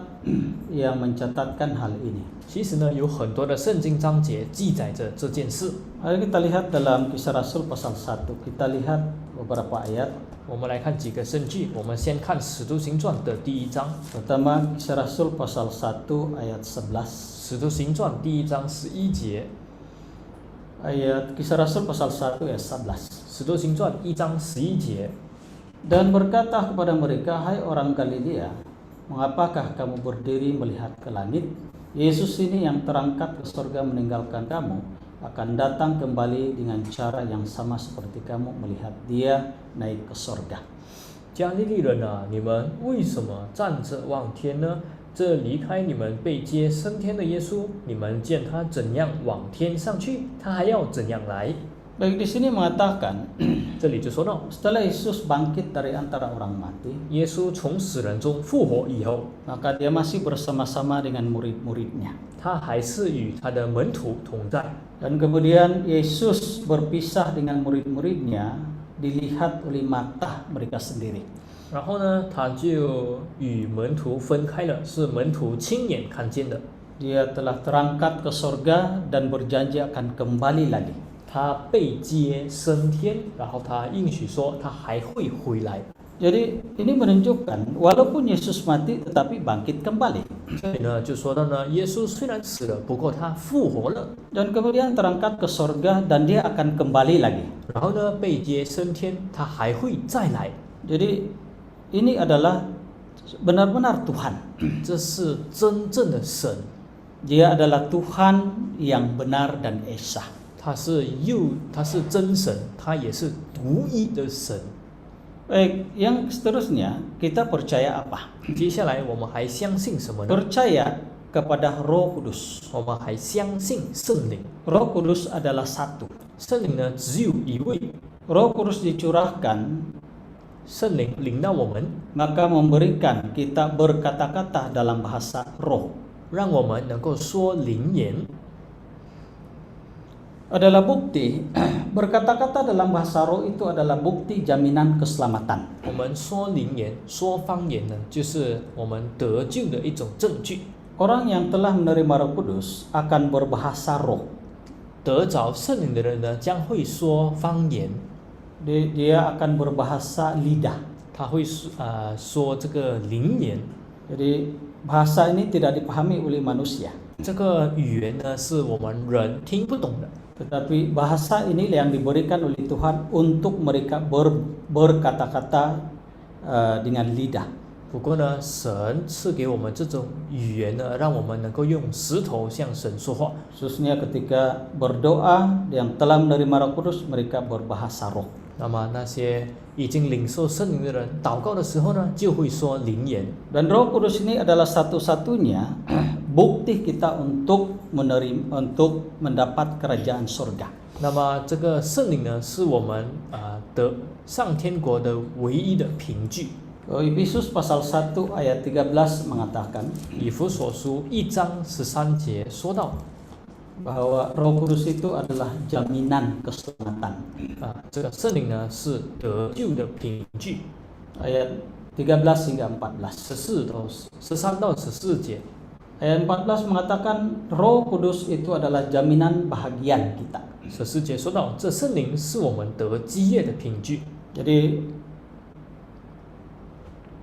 yang mencatatkan hal ini. 其实呢有很多的圣经章节记载着这件事。 Mari kita lihat dalam Kisah Rasul pasal 1. Kita lihat beberapa ayat. 我们来看几个圣句，我们先看《使徒行传》的第1章， Pertama Kisah Rasul pasal 1 ayat 11. 《使徒行传》第1章11节， Ayat Kisah Rasul pasal 1 ayat 11. 《使徒行传》1章11节。 Dan berkata kepada mereka, hai orang Galilea, mengapakah kamu berdiri melihat ke langit? Yesus ini yang terangkat ke surga meninggalkan kamu, akan datang kembali dengan cara yang sama seperti kamu melihat dia naik ke surga. 加利利人啊，你们为什么站着望天呢？这离开你们被接升天的耶稣，你们见他怎样往天上去，他还要怎样来？ Baik, di sini mengatakan 这里就说到， setelah Yesus bangkit dari antara orang mati, 耶稣从死人中复活以后， maka dia masih bersama-sama dengan murid-muridnya. 他还是与他的门徒同在。 Dan kemudian Yesus berpisah dengan murid-muridnya, dilihat oleh mata mereka sendiri. 然后呢，他就与门徒分开了，是门徒亲眼看见的。 Dia telah terangkat ke sorga dan berjanji akan kembali lagi. 他被接升天，然后他应许说他还会回来。Jadi ini menunjukkan walaupun Yesus mati tetapi bangkit kembali. 这里呢就说到呢，耶稣虽然死了，不过他复活了， Dan kemudian terangkat ke sorga dan dia akan kembali lagi. 然后呢被接升天，他还会再来。 Jadi ini adalah benar-benar Tuhan. 这是真正的神， Dia adalah Tuhan yang benar dan esa. 他是真神，他也是独一的神。 Baik, yang seterusnya kita percaya apa? 接下来我们还相信什么呢？ Percaya kepada Roh Kudus. 我们还相信圣灵。 Roh Kudus adalah satu. 圣灵呢只有一位， Roh Kudus dicurahkan 圣灵领到我们， maka memberikan kita berkata-kata dalam bahasa roh. 让我们能够说灵言， Adalah bukti berkata-kata dalam bahasa roh itu adalah bukti jaminan keselamatan. 我们说灵言、说方言呢，就是我们得救的一种证据。 Orang yang telah menerima Roh Kudus akan berbahasa roh. 得着圣灵的人呢，将会说方言， Dia akan berbahasa lidah. 他会说这个灵言。 Jadi bahasa ini tidak dipahami oleh manusia. 这个语言呢，是我们人听不懂的。 Tetapi bahasa ini yang diberikan oleh Tuhan untuk mereka berkata-kata dengan lidah. 不过呢，神赐给我们这种语言呢，让我们能够用石头向神说话。 Khususnya ketika berdoa yang telah menerima Roh Kudus, mereka berbahasa roh. 那么那些已经领受圣灵的人，祷告的时候呢，就会说灵言。 Dan Roh Kudus ini adalah satu-satunya bukti kita untuk mendapat kerajaan surga. 那么这个圣灵呢，是我们得上天国的唯一的凭据。 Efesus pasal 1 ayat 13 mengatakan 以弗所书1章13节说到， bahwa Roh Kudus itu adalah jaminan keselamatan. 这个圣灵呢是得救的凭据。 Ayat 13 hingga 14. 13到14节， Ayat 14 mengatakan Roh Kudus itu adalah jaminan bahagian kita. 14节说到，这圣灵是我们得基业的凭据。 Jadi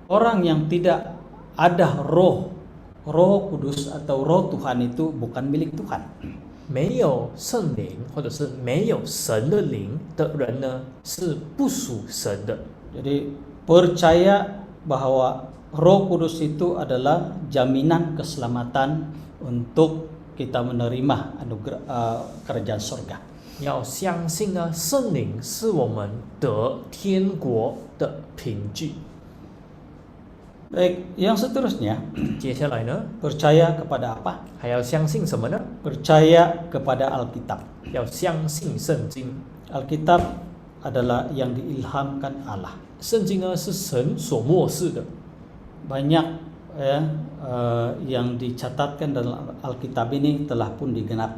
orang yang tidak ada Roh Kudus atau Roh Tuhan itu bukan milik Tuhan. 没有圣灵或者是没有神的灵的人呢，是不属神的。 Jadi percaya bahwa Roh Kudus itu adalah jaminan keselamatan untuk kita menerima kerajaan surga. 要相信呢，圣灵是我们得天国的凭据。 Baik, yang seterusnya 接下来呢， percaya kepada apa? 还要相信什么呢？ Percaya kepada Alkitab. 要相信圣经。 Alkitab adalah yang diilhamkan Allah. 圣经呢是神所漠视的， Banyak yang dicatatkan dalam Alkitab ini telah pun digenap.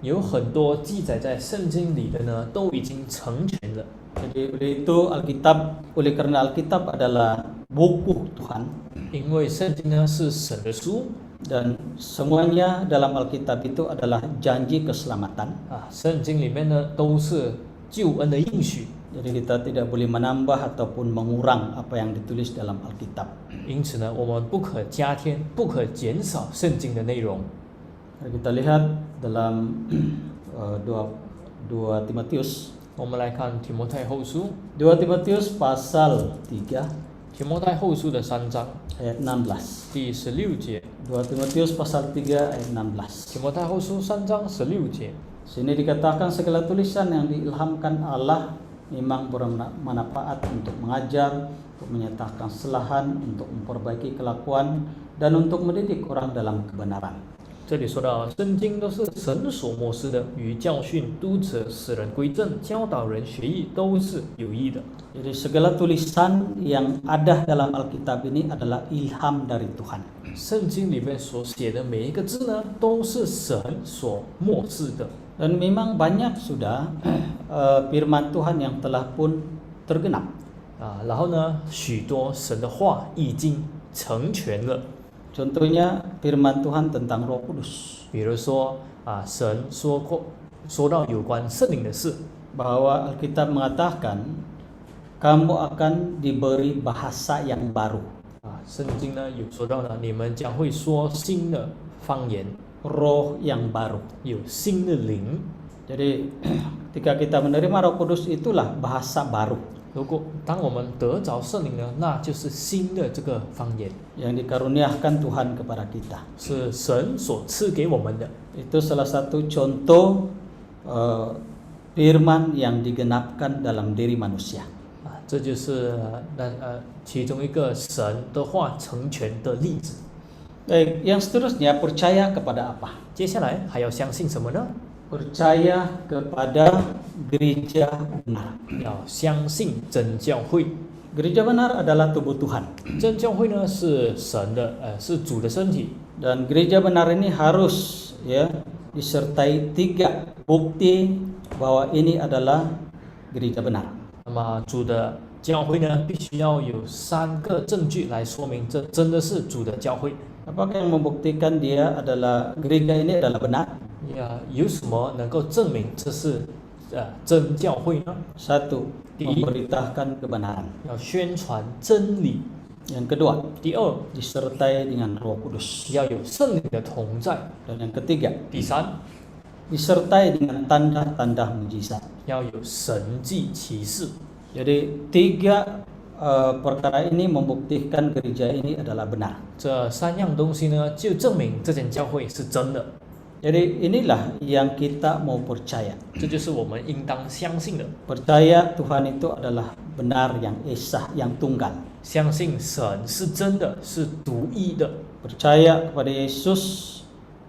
有很多记载在圣经里的呢，都已经成全了。 Jadi oleh karena Alkitab adalah buku Tuhan 因为圣经呢是神的书 dan semuanya dalam Alkitab itu adalah janji keselamatan. 圣经里面呢都是救恩的应许， Jadi kita tidak boleh menambah ataupun mengurang apa yang ditulis dalam Alkitab. 因此呢，我们不可加添，不可减少圣经的内容。 Mari kita lihat dalam 2 Timotius. 我们来看提摩太后书， 2 Timotius pasal 3提摩太后书的3章 ayat 16. 第16节， 2 Timotius pasal 3 ayat 16. 提摩太后书3章16节， Sini dikatakan segala tulisan yang diilhamkan Allah memang bermanfaat untuk mengajar, untuk menyatakan kesalahan, untuk memperbaiki kelakuan, dan untuk mendidik orang dalam kebenaran. 这里说到，圣经都是神所漠视的，与教训、督责、使人归正、教导人学艺，都是有益的。 Jadi segala tulisan yang ada dalam Alkitab ini adalah ilham dari Tuhan. 圣经里面所写的每一个字呢，都是神所漠视的。 Dan memang banyak sudah firman Tuhan yang telah pun tergenap. 然后呢，许多神的话已经成全了。 Contohnya firman Tuhan tentang Roh Kudus. 比如说神说到有关圣灵的事， Bahwa Alkitab mengatakan kamu akan diberi bahasa yang baru. 圣经呢有说到呢，你们将会说新的方言， Roh yang baru. 有新的灵。 Jadi ketika kita menerima Roh Kudus itulah bahasa baru 如果当我们得着圣灵呢，那就是新的这个方言， yang dikaruniakan Tuhan kepada kita. 是神所赐给我们的。 Itu salah satu contoh firman yang digenapkan dalam diri manusia. 这就是其中一个神的话成全的例子。 Baik, yang seterusnya percaya kepada apa? 接下来还要相信什么呢？ Percaya kepada gereja benar. 要相信真教会。 Gereja benar adalah tubuh Tuhan. 真教会呢是神的是主的身体。 Dan gereja benar ini harus ya disertai 3 bukti bahwa ini adalah gereja benar. 那么主的教会呢，必须要有3个证据来说明这真的是主的教会。 Apakah yang membuktikan dia adalah gereja ini adalah benar? 有什么能够证明这是真教会呢？ Satu, memberitakan kebenaran. 要宣传真理。 Yang kedua, 第二， disertai dengan Roh Kudus. 要有圣灵的同在。 Dan yang ketiga, 第三， disertai dengan tanda-tanda mujizat. 要有神迹奇事。 Jadi 3 perkara ini membuktikan gereja ini adalah benar. 这3样东西呢，就证明这间教会是真的。 Jadi inilah yang kita mau percaya. 这就是我们应当相信的。 Percaya Tuhan itu adalah benar, yang esa, yang tunggal. 相信神是真的，是独一的。 Percaya kepada Yesus,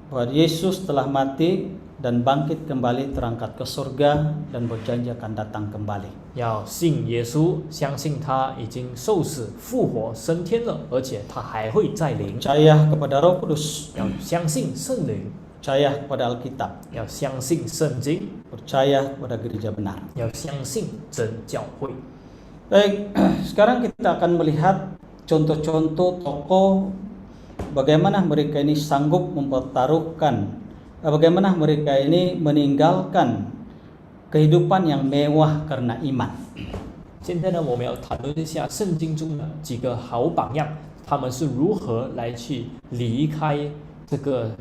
bahwa Yesus telah mati dan bangkit kembali, terangkat ke surga dan berjanji akan datang kembali. 要信耶稣，相信他已经受死、复活、升天了，而且他还会再临。 Percaya kepada Roh Kudus, 要相信圣灵， percaya kepada Alkitab, 要相信圣经， percaya kepada gereja benar. 要相信真教会。 Baik, sekarang kita akan melihat contoh-contoh tokoh bagaimana mereka ini sanggup mempertaruhkan, bagaimana mereka ini meninggalkan kehidupan yang mewah karena iman. 现在呢，我们要谈论一下圣经中的几个好榜样，他们是如何来去离开这个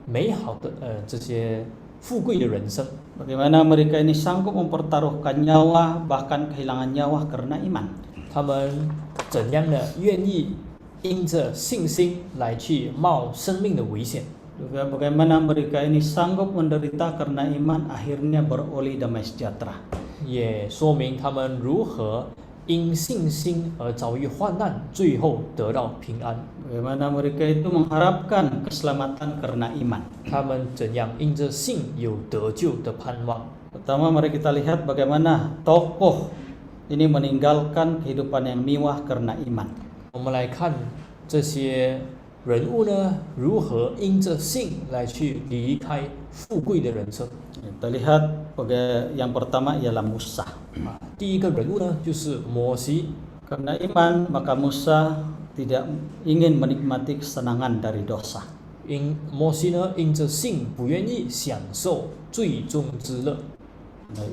美好的这些富贵的人生。 Bagaimana mereka ini sanggup mempertaruhkan nyawa, bahkan kehilangan nyawa karena iman. 他们怎样的愿意因着信心来去冒生命的危险？ Juga bagaimana mereka ini sanggup menderita karena iman, akhirnya beroleh damai sejahtera. 也说明他们如何因信心而遭遇患难，最后得到平安。 Bagaimana mereka itu mengharapkan keselamatan karena iman. 他们怎样因着信有得救的盼望？ Pertama mari kita lihat bagaimana tokoh ini meninggalkan kehidupan yang mewah karena iman. 我们来看这些人物呢，如何因着信来去离开富贵的人生。 Kita lihat yang pertama ialah Musa. 第一个人物呢，就是摩西。 Karena iman maka Musa tidak ingin menikmati kesenangan dari dosa. 摩西呢，因着信不愿意享受罪中之乐。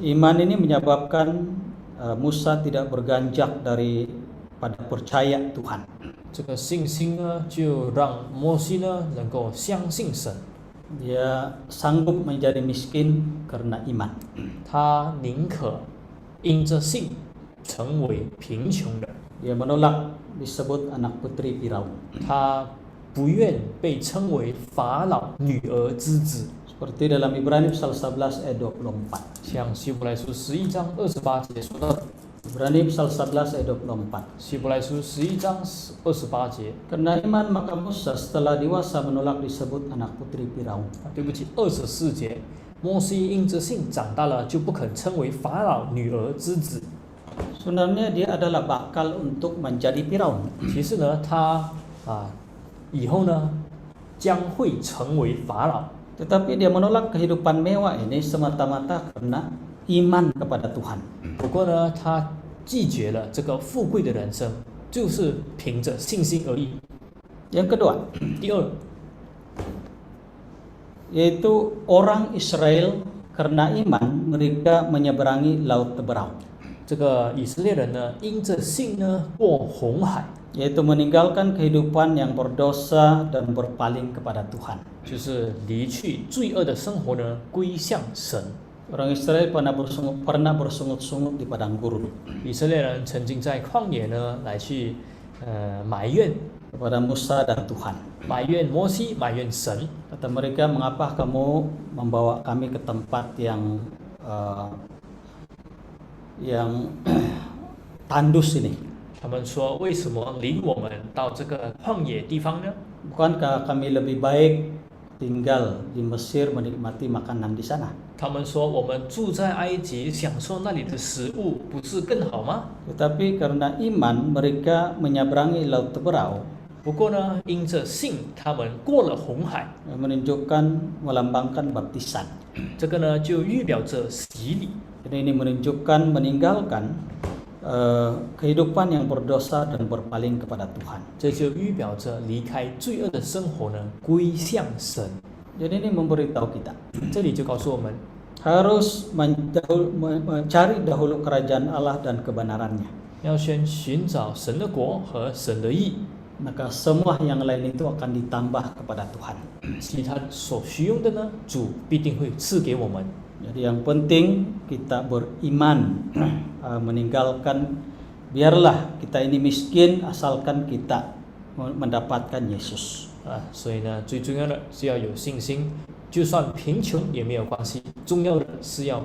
Iman ini menyebabkan Musa tidak berganjak daripada percaya Tuhan. 这个信心呢，就让摩西呢能够相信神。 Dia sanggup menjadi miskin karena iman. 他宁可因着信成为贫穷人。 Dia menolak disebut anak putri Firaun. 他不愿被称为法老女儿之子。 Seperti dalam Ibrani pasal 11 ayat 24. 像希伯来书11章28节说到的。 Ibrani pasal 11 ayat 24. 希伯来书11章28节。 Karena iman maka Musa setelah dewasa menolak disebut anak putri Firaun. 对不起，24节，摩西因着信长大了，就不肯称为法老女儿之子。 Sebenarnya dia adalah bakal untuk menjadi Firaun. 其实呢，他以后呢将会成为法老。 Tetapi dia menolak kehidupan mewah ini semata-mata karena iman kepada Tuhan. 不过呢，他拒绝了这个富贵的人生，就是凭着信心而已。 Yang kedua, 第二， yaitu orang Israel karena iman mereka menyeberangi laut Teberau. 这个以色列人呢，因着信呢过红海， yaitu meninggalkan kehidupan yang berdosa dan berpaling kepada Tuhan. 就是离去罪恶的生活呢，归向神。 Orang Israel pernah bersungut-sungut di padang gurun 以色列人曾经在旷野呢来去埋怨 kepada Musa dan Tuhan. 摩西，埋怨神。 Kata mereka, mengapa kamu membawa kami ke tempat yang tandus ini? 他们说：“为什么领我们到这个旷野地方呢？ Bukankah kami lebih baik tinggal di Mesir menikmati makanan di sana?” 他们说：“我们住在埃及，享受那里的食物，不是更好吗？” Tetapi karena iman mereka menyeberangi laut Teberau, 不过呢，因着信，他们过了红海， melambangkan baptisan. 这个呢就预表着洗礼。 Jadi ini menunjukkan meninggalkan kehidupan yang berdosa dan berpaling kepada Tuhan. 这就预表着离开罪恶的生活呢，归向神。 Jadi ini memberitahu kita 这里就告诉我们， harus mencari dahulu kerajaan Allah dan kebenarannya. 要先寻找神的国和神的义， Maka semua yang lain itu akan ditambah kepada Tuhan. 其他所需用的呢，主必定会赐给我们。 Jadi yang penting kita beriman, meninggalkan, biarlah kita ini miskin asalkan kita mendapatkan Yesus. 所以呢，最重要的是要有信心，就算贫穷也没有关系，重要的是要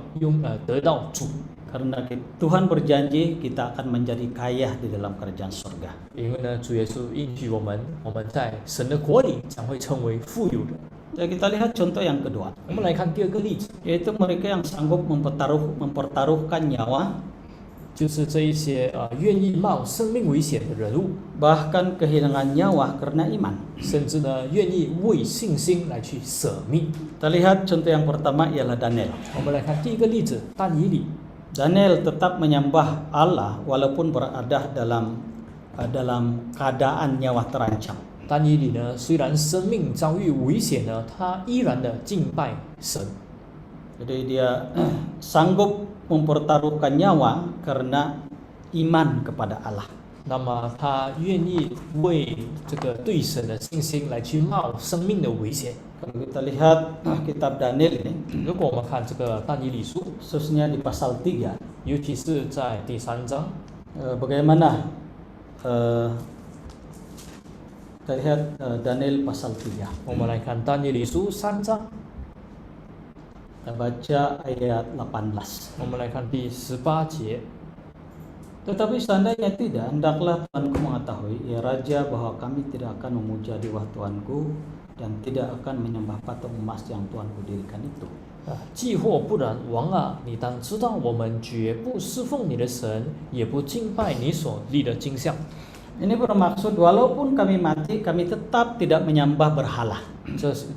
得到主。 Karena Tuhan berjanji kita akan menjadi kaya di dalam kerajaan surga. 因为呢，主耶稣应许我们在神的国里将会成为富有的。 Jadi kita lihat contoh yang kedua, 我们来看第二个例子， yaitu mereka yang sanggup mempertaruhkan nyawa, 就是这一些愿意冒生命危险的人物， bahkan kehilangan nyawa karena iman. 甚至呢愿意为信心来去舍命。 Kita lihat contoh yang pertama ialah Daniel. 我们来看第一个例子，但以理。 Daniel tetap menyembah Allah walaupun berada dalam keadaan nyawa terancam. 但以理呢，虽然生命遭遇危险呢，他依然的敬拜神。 Jadi dia sanggup mempertaruhkan nyawa karena iman kepada Allah. 那么他愿意为这个对神的信心来去冒生命的危险。 Kalau kita lihat kitab Daniel ini, 如果我们看这个但以理书， khususnya di pasal 3, 尤其是在第3章， bagaimana kita lihat Daniel pasal 3. 我们来看但以理书3章， Kita baca ayat 18. 我们来看第18节。 Tetapi seandainya tidak, hendaklah Tuanku mengetahui, ya Raja, bahwa kami tidak akan memuja dewa Tuanku dan tidak akan menyembah patung emas yang Tuanku dirikan itu. 既或不然，王啊，你当知道，我们绝不侍奉你的神，也不敬拜你所立的金像。 Ini bermaksud walaupun kami mati, kami tetap tidak menyembah berhala.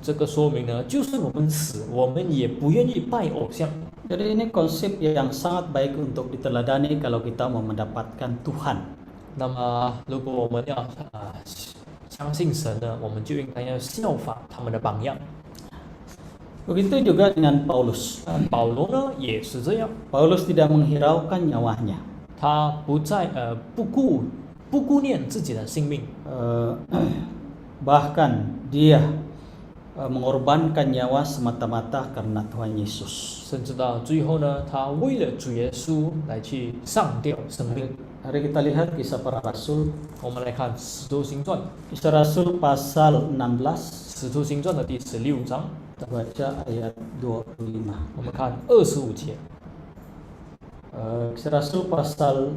这个说明呢，就算我们死，我们也不愿意拜偶像。 Jadi ini konsep yang sangat baik untuk diteladani kalau kita mau mendapatkan Tuhan. 那么，如果我们要相信神呢，我们就应该要效法他们的榜样。 Begitu juga dengan Paulus. 保罗呢也是这样， Paulus tidak menghiraukan nyawanya. 他不顾念自己的性命， Bahkan dia mengorbankan nyawa semata-mata karena Tuhan Yesus. 甚至到最后呢，他为了主耶稣来去上吊生命。 Hari kita lihat kisah para rasul. 我们来看《使徒行传》， Kisah Rasul pasal 16. 《使徒行传》的第16章， Kita baca ayat 25. 我们看25节， Kisah Rasul pasal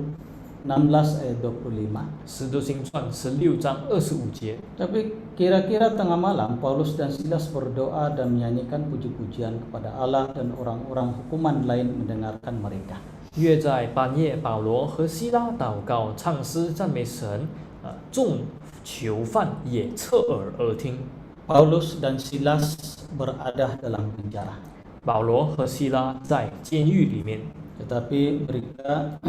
16 ayat 25. 《使徒行传》16章25节。 Tapi kira-kira tengah malam Paulus dan Silas berdoa dan menyanyikan puji-pujian kepada Allah dan orang-orang hukuman lain mendengarkan mereka. 约在半夜，保罗和希拉祷告、唱诗、赞美神，众囚犯也侧耳而听。 Paulus dan Silas berada dalam penjara. 保罗和希拉在监狱里面， Tetapi mereka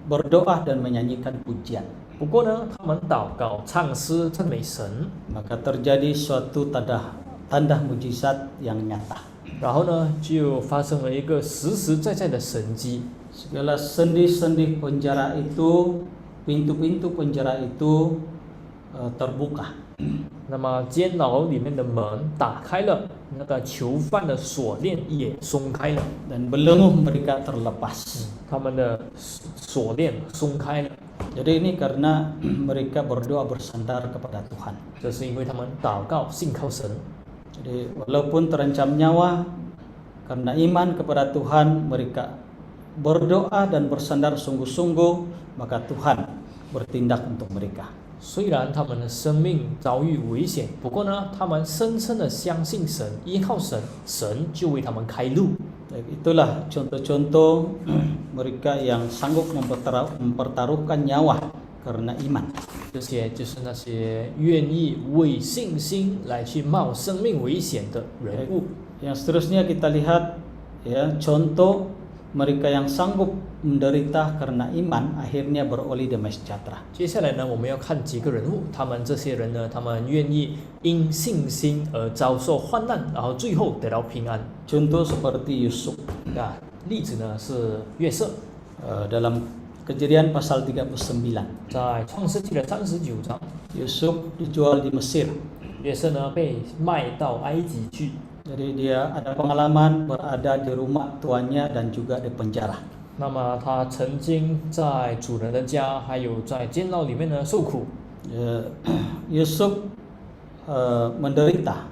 berdoa dan menyanyikan pujian. 不过呢，他们祷告、唱诗、赞美神， Maka terjadi suatu tanda mujizat yang nyata. 然后呢，就发生了一个实实在在的神迹。segala sendi-sendi penjara itu, pintu-pintu penjara itu terbuka. 那么监牢里面的门打开了，那个囚犯的锁链也松开了， Dan belenggu mereka terlepas. 他们的锁链松开了。 Jadi ini karena mereka berdoa bersandar kepada Tuhan. 这是因为他们祷告信靠神， Jadi walaupun terancam nyawa, karena iman kepada Tuhan mereka berdoa dan bersandar sungguh-sungguh, maka Tuhan bertindak untuk mereka. 虽然他们的生命遭遇危险，不过呢，他们深深的相信神，依靠神，神就为他们开路。 Itulah contoh-contoh mereka yang sanggup mempertaruhkan nyawa karena iman. 这些就是那些愿意为信心来去冒生命危险的人物。 Yang seterusnya kita lihat ya contoh mereka yang sanggup menderita karena iman akhirnya beroleh damai sejahtera. 接下来呢，我们要看几个人物，他们这些人呢，他们愿意因信心而遭受患难，然后最后得到平安。 Contoh seperti Yusuf 那例子呢是约瑟， dalam Kejadian pasal 39. 在创世纪的39章， Yusuf dijual di Mesir. 约瑟呢被卖到埃及去。 Jadi dia ada pengalaman berada di rumah tuannya dan juga di penjara. 那么他曾经在主人的家，还有在监牢里面呢受苦。 Yusuf menderita,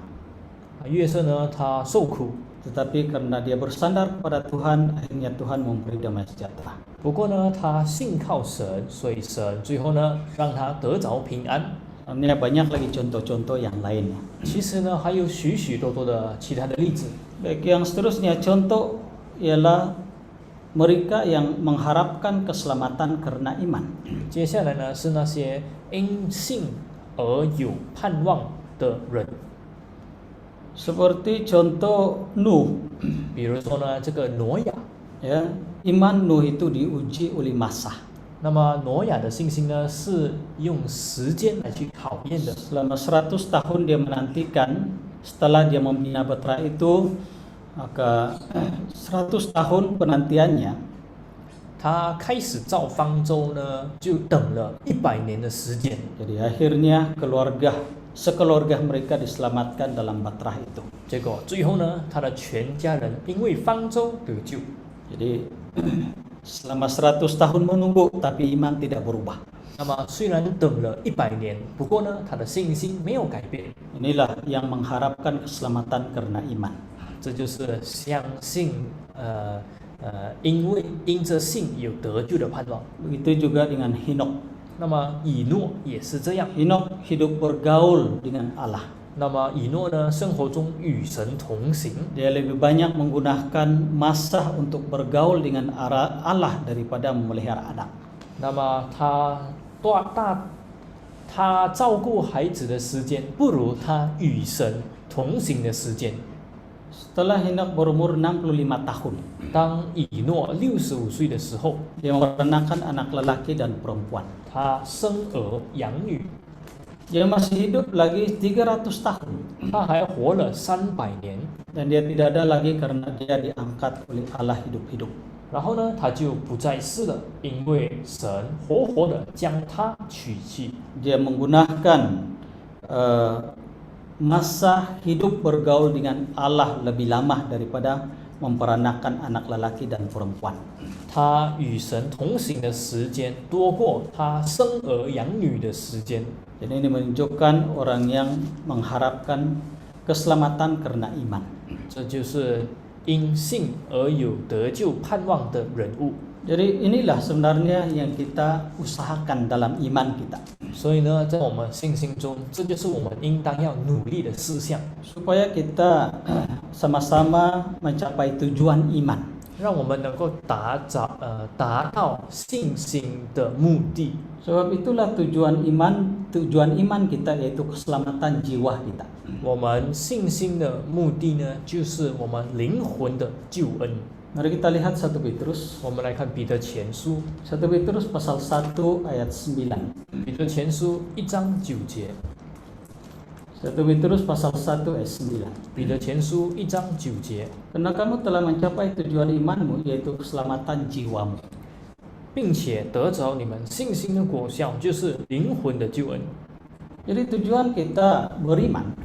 约瑟呢他受苦， tetapi karena dia bersandar kepada Tuhan, akhirnya Tuhan memberi damai sejahtera. 不过呢他信靠神，所以神最后呢让他得着平安。 Ini banyak lagi contoh-contoh yang lainnya. 其实呢还有许许多多的其他的例子。 Baik, yang seterusnya contoh ialah mereka yang mengharapkan keselamatan karena iman. 接下来呢是那些因信而有盼望的人， Seperti contoh Nuh, 比如说呢这个挪亚。 ya, iman Nuh itu diuji oleh masa. 那么挪亚的信心呢是用时间来去考验的。 Selama 100 tahun dia menantikan, setelah dia membina Batra itu, maka 100 tahun penantiannya, 他开始造方舟呢，就等了100年的时间。 jadi akhirnya sekeluarga mereka diselamatkan dalam Batra itu. 结果最后呢，他的全家人因为方舟得救。 Jadi selama 100 tahun menunggu, tapi iman tidak berubah. 那么虽然等了100年，不过呢，他的信心没有改变。 Inilah yang mengharapkan keselamatan karena iman. 这就是相信，因着信有得救的盼望。 Begitu juga dengan Henokh. 那么以诺也是这样。 Henokh hidup bergaul dengan Allah. 那么以诺呢，生活中与神同行， Dia lebih banyak menggunakan masa untuk bergaul dengan Allah daripada memelihara anak. 那么他照顾孩子的时间，不如他与神同行的时间。 Setelah Henokh berumur 65 tahun, 当以诺65岁的时候， dia merenakan anak lelaki dan perempuan. 他生儿养女， Dia masih hidup lagi 300 tahun. 他还活了300年。 Dan dia tidak ada lagi karena dia diangkat oleh Allah hidup-hidup. 然后呢，他就不在世了，因为神活活的将他取去。 Dia menggunakan masa hidup bergaul dengan Allah lebih lama daripada memperanakan anak lelaki dan perempuan. 他与神同行的时间多过他生儿养女的时间。 Jadi ini menunjukkan orang yang mengharapkan keselamatan karena iman. 这就是因信而有得救盼望的人物。 Jadi inilah sebenarnya yang kita usahakan dalam iman kita. 所以呢，在我们信心中，这就是我们应当要努力的事项， Supaya kita sama-sama mencapai tujuan iman. 让我们能够达到信心的目的。 Sebab itulah tujuan iman kita yaitu keselamatan jiwa kita. 我们信心的目的呢，就是我们灵魂的救恩。 Mari kita lihat 1 Petrus. 我们来看彼得前书， 1 Petrus pasal 1 ayat 9. 彼得前书1章9节， 1 1 Petrus pasal 1 ayat 9. 彼得前书1章9节， Karena kamu telah mencapai tujuan imanmu, yaitu keselamatan jiwamu. 并且得着你们信心的果效，就是灵魂的救恩。 Jadi tujuan kita beriman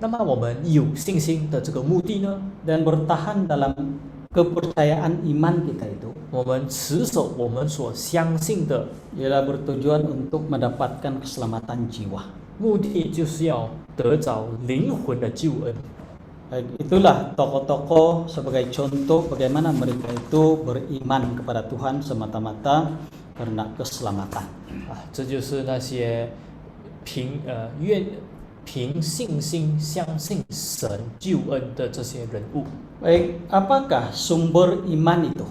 那么我们有信心的这个目的呢？ dan bertahan dalam kepercayaan iman kita itu 我们持守我们所相信的 ialah bertujuan untuk mendapatkan keselamatan jiwa. 目的，就是要得着灵魂的救恩。 Baik, itulah tokoh-tokoh sebagai contoh bagaimana mereka itu beriman kepada Tuhan semata-mata karena keselamatan. 这就是那些凭信心相信神救恩的这些人物。 Baik, apakah sumber iman itu?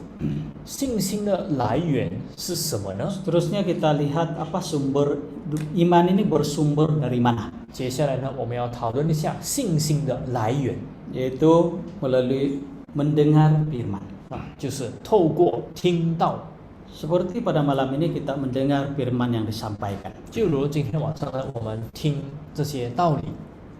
信心的来源是什么呢？ Seterusnya kita lihat apa sumber iman ini bersumber dari mana? 接下来呢，我们要讨论一下信心的来源， Yaitu melalui mendengar firman. 就是透过听到。 Seperti pada malam ini kita mendengar firman yang disampaikan. 就如今天晚上呢，我们听这些道理。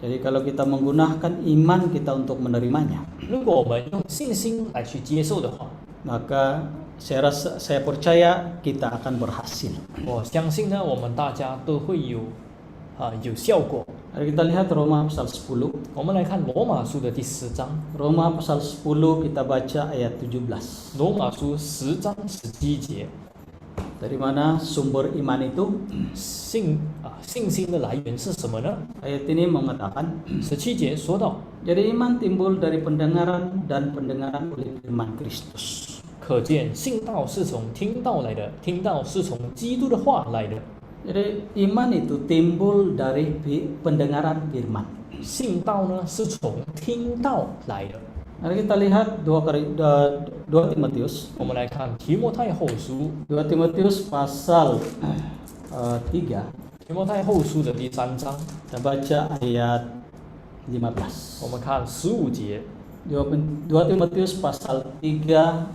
Jadi kalau kita menggunakan iman kita untuk menerimanya, 如果我们用信心来去接受的话， maka saya percaya kita akan berhasil. 我相信呢，我们大家都会有效果。 Mari kita lihat Roma pasal 10. 我们来看罗马书的第10章， Roma pasal 10 kita baca ayat 17. 罗马书10章17节， Dari mana sumber iman itu? 信心的来源是什么呢？ Ayat ini mengatakan, 17节说到， jadi iman timbul dari pendengaran dan pendengaran oleh firman Kristus. 可见信道是从听道来的，听道是从基督的话来的。 Jadi iman itu timbul dari pendengaran firman. 信道呢是从听道来的。 Mari kita lihat 2 Timotius. 我们来看提摩太后书， 2 Timotius pasal 3. 提摩太后书的第3章， Kita baca ayat 15. 我们看15节。 2 Timotius pasal 3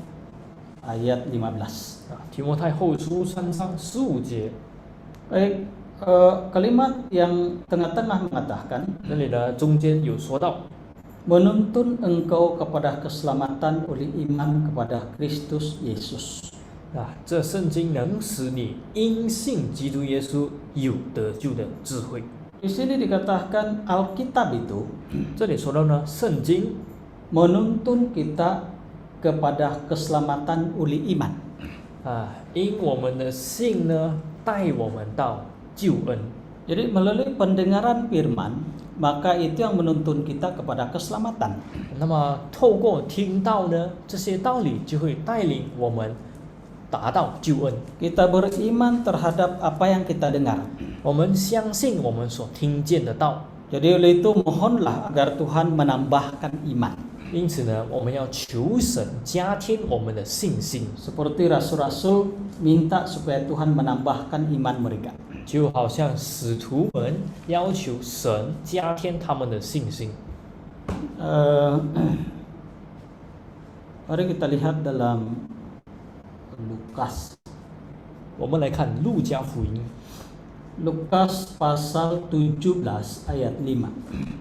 ayat 15. 提摩太后书3章15节， Baik, kalimat yang tengah-tengah mengatakan 那里呢中间有说到， menuntun engkau kepada keselamatan oleh iman kepada Kristus Yesus. 这圣经能使你因信基督耶稣有得救的智慧。 Di sini dikatakan Alkitab itu 这里说到呢，圣经 menuntun kita kepada keselamatan oleh iman. 因我们的信呢带我们到救恩。 Jadi melalui pendengaran firman, maka itu yang menuntun kita kepada keselamatan. 那么透过听到呢，这些道理就会带领我们达到救恩。 Kita beriman terhadap apa yang kita dengar. 我们相信我们所听见的道， Jadi oleh itu mohonlah agar Tuhan menambahkan iman. 因此呢，我们要求神加添我们的信心， Seperti rasul-rasul minta supaya Tuhan menambahkan iman mereka. 就好像使徒们要求神加添他们的信心。 Mari kita lihat dalam Lukas. 我们来看路加福音， Lukas pasal 17 ayat 5.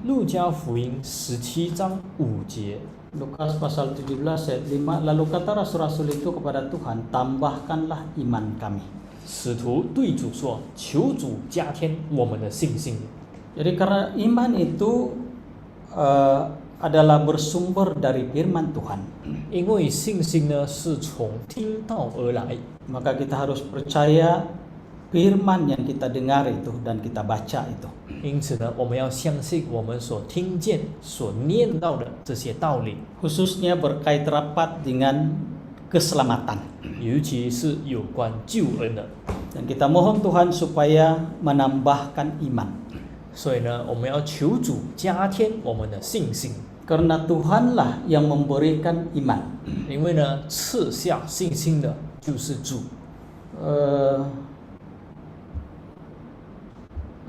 路加福音17章5节， Lukas pasal 17 ayat 5. Lalu kata rasul-rasul itu kepada Tuhan, tambahkanlah iman kami. 使徒对主说：“求主加添我们的信心。” Jadi karena iman itu adalah bersumber dari firman Tuhan, 因为信心呢是从听到而来， maka kita harus percaya firman yang kita dengar itu dan kita baca itu. 因此呢，我们要相信我们所听见、所念到的这些道理， Khususnya berkait rapat dengan keselamatan. 尤其是有关救恩的。 Dan kita mohon Tuhan supaya menambahkan iman. 所以呢，我们要求主加添我们的信心， Karena Tuhanlah yang memberikan iman. 因为呢，赐下信心的就是主。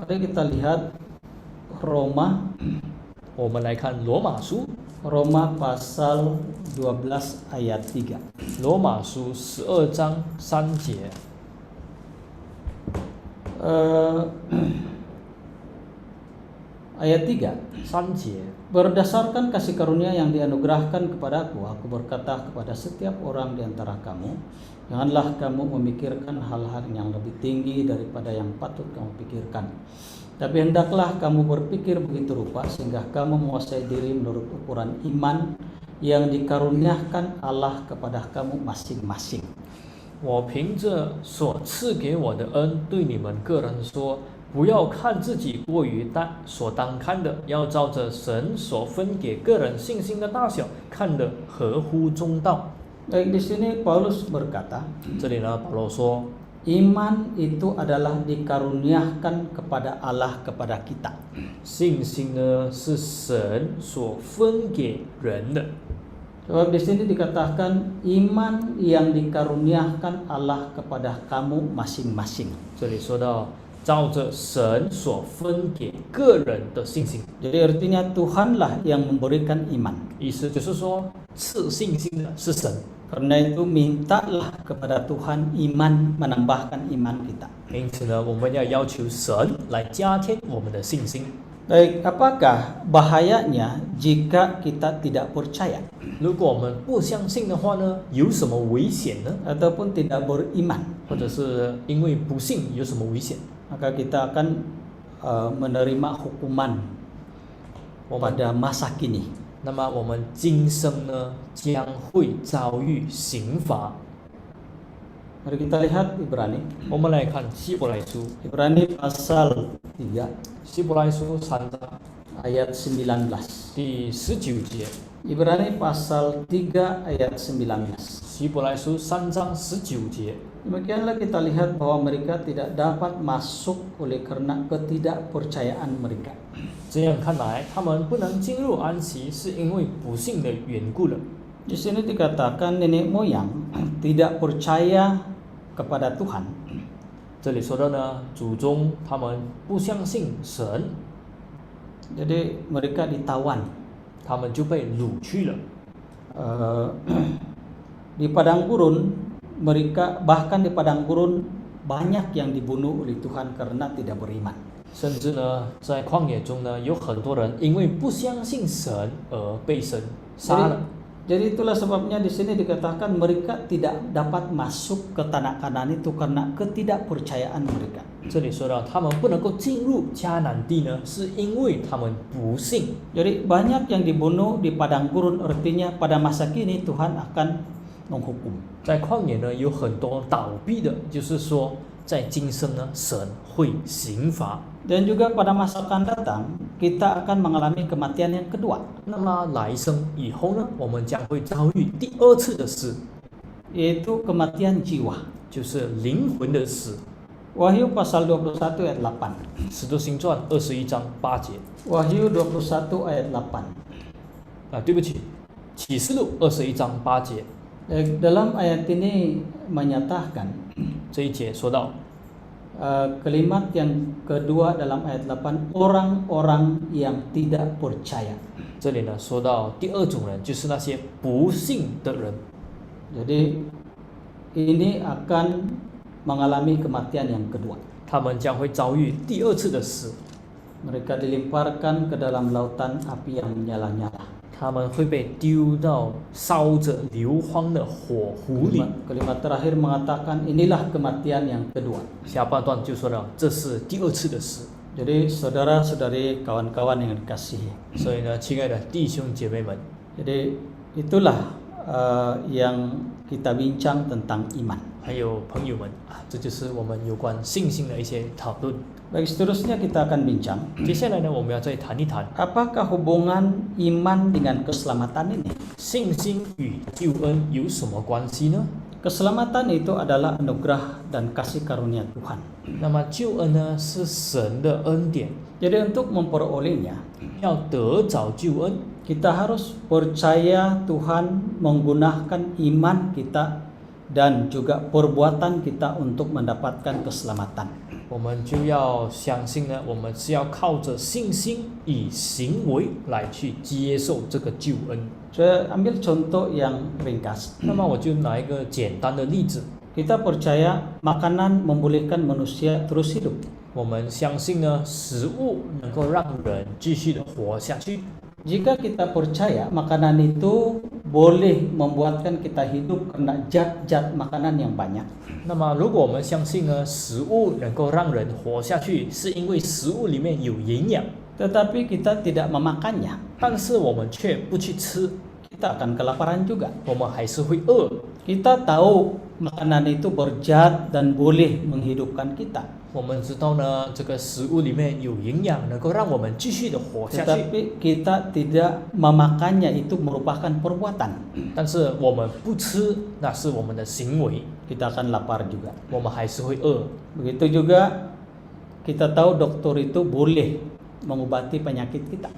Mari kita lihat Roma. 我们来看罗马书， Roma pasal 12 ayat 3. 罗马书12章3节。Ayat 3. 3节， Berdasarkan kasih karunia yang dianugerahkan kepadaku, aku berkata kepada setiap orang di antara kamu, janganlah kamu memikirkan hal-hal yang lebih tinggi daripada yang patut kamu pikirkan. Tapi hendaklah kamu berpikir begitu rupa sehingga kamu menguasai diri menurut ukuran iman yang dikaruniakan Allah kepada kamu masing-masing. 我凭着所赐给我的恩，对你们个人说，不要看自己过于所当看的，要照着神所分给个人信心的大小，看得合乎中道。 Baik, di sini Paulus berkata, 这里呢，保罗说， iman itu adalah dikaruniakan kepada Allah kepada kita. 信心呢是神所分给人的。 Sebab di sini dikatakan iman yang dikaruniakan Allah kepada kamu masing-masing. 这里说到，照着神所分给个人的信心， Jadi artinya Tuhanlah yang memberikan iman. 意思就是说，赐信心的是神。 Karena itu mintalah kepada Tuhan iman, menambahkan iman kita. 因此呢，我们要要求神来加添我们的信心。 Baik, apakah bahayanya jika kita tidak percaya 如果我们不相信的话呢，有什么危险呢？ ataupun tidak beriman? 或者是因为不信有什么危险？ Maka kita akan menerima hukuman 我们 pada masa kini. 那么我们今生呢将会遭遇刑罚。 Mari kita lihat Ibrani. 我们来看希伯来书， Ibrani pasal 3希伯来书3章 ayat 19. 第19节， Ibrani pasal 3 ayat 19. 希伯来书3章19节。 Demikianlah kita lihat bahwa mereka tidak dapat masuk oleh karena ketidakpercayaan mereka. 这样看来，他们不能进入安息，是因为不信的缘故了。 Di sini dikatakan nenek moyang tidak percaya kepada Tuhan. 这里说的呢，祖宗他们不相信神， Jadi mereka ditawan. 他们就被掳去了。 Di padang gurun mereka, bahkan di padang gurun banyak yang dibunuh oleh Tuhan karena tidak beriman. 甚至呢，在旷野中呢，有很多人因为不相信神而被神杀了。 Jadi itulah sebabnya di sini dikatakan mereka tidak dapat masuk ke tanah Kanaan itu karena ketidakpercayaan mereka. 这里说到，他们不能够进入迦南地呢，是因为他们不信。 Jadi banyak yang dibunuh di padang gurun, artinya pada masa kini Tuhan akan menghukum. 在旷野呢，有很多倒闭的，就是说，在今生呢，神会刑罚。 Dan juga pada masa akan datang kita akan mengalami kematian yang kedua, 那么来生以后呢，我们将会遭遇第二次的死， yaitu kematian jiwa. 就是灵魂的死。 Wahyu pasal 21 ayat 8. 使徒行传21章8节 Wahyu 21 ayat 8. 对不起，启示录21章8节 Dalam ayat ini menyatakan 这一节说到， kalimat yang kedua dalam ayat 8, orang-orang yang tidak percaya. 这里呢说到第二种人，就是那些不信的人。 Jadi ini akan mengalami kematian yang kedua. 他们将会遭遇第二次的死， Mereka dilemparkan ke dalam lautan api yang menyala-nyala. 他们会被丢到烧着硫磺的火湖里。 Kalimat terakhir mengatakan inilah kematian yang kedua. 下半段就说到，这是第二次的死。 Jadi saudara-saudari, kawan-kawan yang dikasihi. 所以呢，亲爱的弟兄姐妹们， Jadi itulah yang kita bincang tentang iman. 还有朋友们啊，这就是我们有关信心的一些讨论。 Baik, seterusnya kita akan bincang 接下来呢，我们要再谈一谈 apakah hubungan iman dengan keselamatan ini. 信心与救恩有什么关系呢？ Keselamatan itu adalah anugerah dan kasih karunia Tuhan. 那么救恩呢，是神的恩典， Jadi untuk memperolehnya, 要得着救恩， kita harus percaya Tuhan menggunakan iman kita dan juga perbuatan kita untuk mendapatkan keselamatan. 我们就要相信呢，我们是要靠着信心以行为来去接受这个救恩。 Saya ambil contoh yang ringkas. 那么我就拿一个简单的例子， Kita percaya makanan membolehkan manusia terus hidup. 我们相信呢，食物能够让人继续的活下去。 Jika kita percaya makanan itu boleh membuatkan kita hidup karena zat-zat makanan yang banyak. 那么，如果我们相信呢，食物能够让人活下去，是因为食物里面有营养， Tetapi kita tidak memakannya, 但是我们却不去吃， kita akan kelaparan juga. 我们还是会饿。 Kita tahu makanan itu berzat dan boleh menghidupkan kita. 我们知道呢，这个食物里面有营养，能够让我们继续的活下去。 Tetapi kita tidak memakannya itu merupakan perbuatan. 但是我们不吃，那是我们的行为， Kita akan lapar juga. 我们还是会饿。 Begitu juga kita tahu dokter itu boleh mengobati penyakit kita.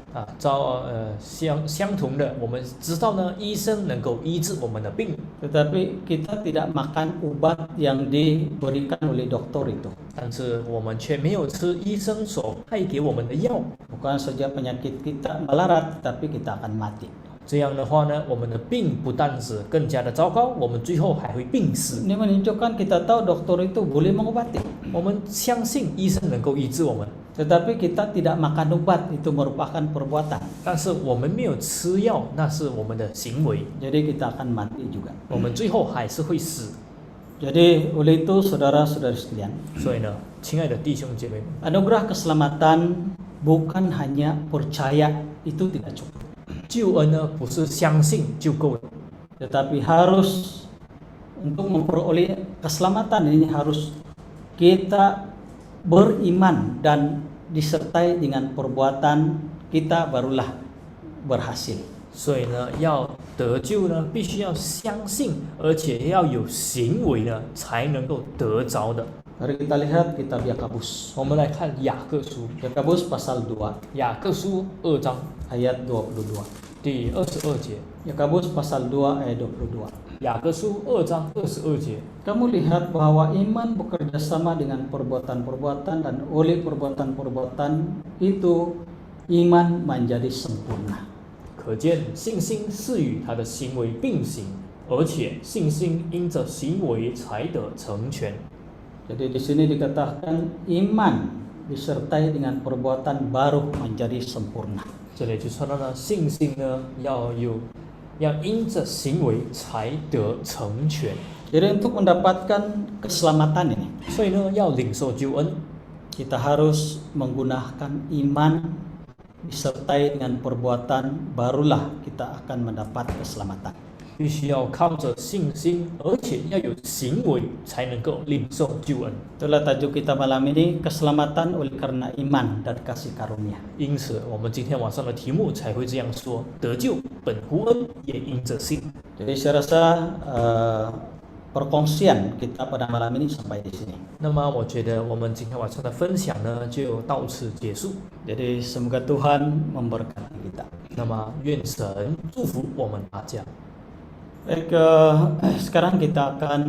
相同的，我们知道呢，医生能够医治我们的病， Tetapi kita tidak makan obat yang diberikan oleh dokter itu. 但是我们却没有吃医生所派给我们的药。 Bukan saja penyakit kita melarat, tetapi kita akan mati. 这样的话呢，我们的病不但是更加的糟糕，我们最后还会病死。 Ini menunjukkan kita tahu dokter itu boleh mengobati. 我们相信医生能够医治我们， Tetapi kita tidak makan obat, itu merupakan perbuatan. 但是我们没有吃药，那是我们的行为， Jadi kita akan mati juga. 我们最后还是会死。 Jadi oleh itu saudara-saudari sekalian, 所以呢，亲爱的弟兄姐妹们， anugerah keselamatan bukan hanya percaya, itu tidak cukup. 救恩呢不是相信就够了， Tetapi harus untuk memperoleh keselamatan ini harus kita beriman dan disertai dengan perbuatan, kita barulah berhasil. 所以呢，要得救呢，必须要相信，而且要有行为呢，才能够得着的。 Mari kita lihat kitab Yakobus. 我们来看雅各书， Yakobus pasal 2雅各书2章 ayat 22. 第22节， Yakobus pasal 2 ayat 22. 雅各书2章22节。 Kamu lihat bahwa iman bekerja sama dengan perbuatan-perbuatan dan oleh perbuatan-perbuatan itu iman menjadi sempurna. 可见信心是与他的行为并行，而且信心因着行为才得成全。 Jadi di sini dikatakan iman disertai dengan perbuatan baru menjadi sempurna. 这里就说到呢，信心呢要因着行为才得成全。 Jadi untuk mendapatkan keselamatan ini, 所以呢，要领受救恩， kita harus menggunakan iman disertai dengan perbuatan, barulah kita akan mendapat keselamatan. 必须要靠着信心，而且要有行为，才能够领受救恩。 Itulah tajuk kita malam ini, keselamatan oleh karena iman dan kasih karunia. 因此，我们今天晚上的题目才会这样说：得救本乎恩，也因着信。 Jadi saya rasa perkongsian kita pada malam ini sampai di sini. 那么，我觉得我们今天晚上的分享呢，就到此结束。 Jadi semoga Tuhan memberkati kita. 那么，愿神祝福我们大家。 Baik, sekarang kita akan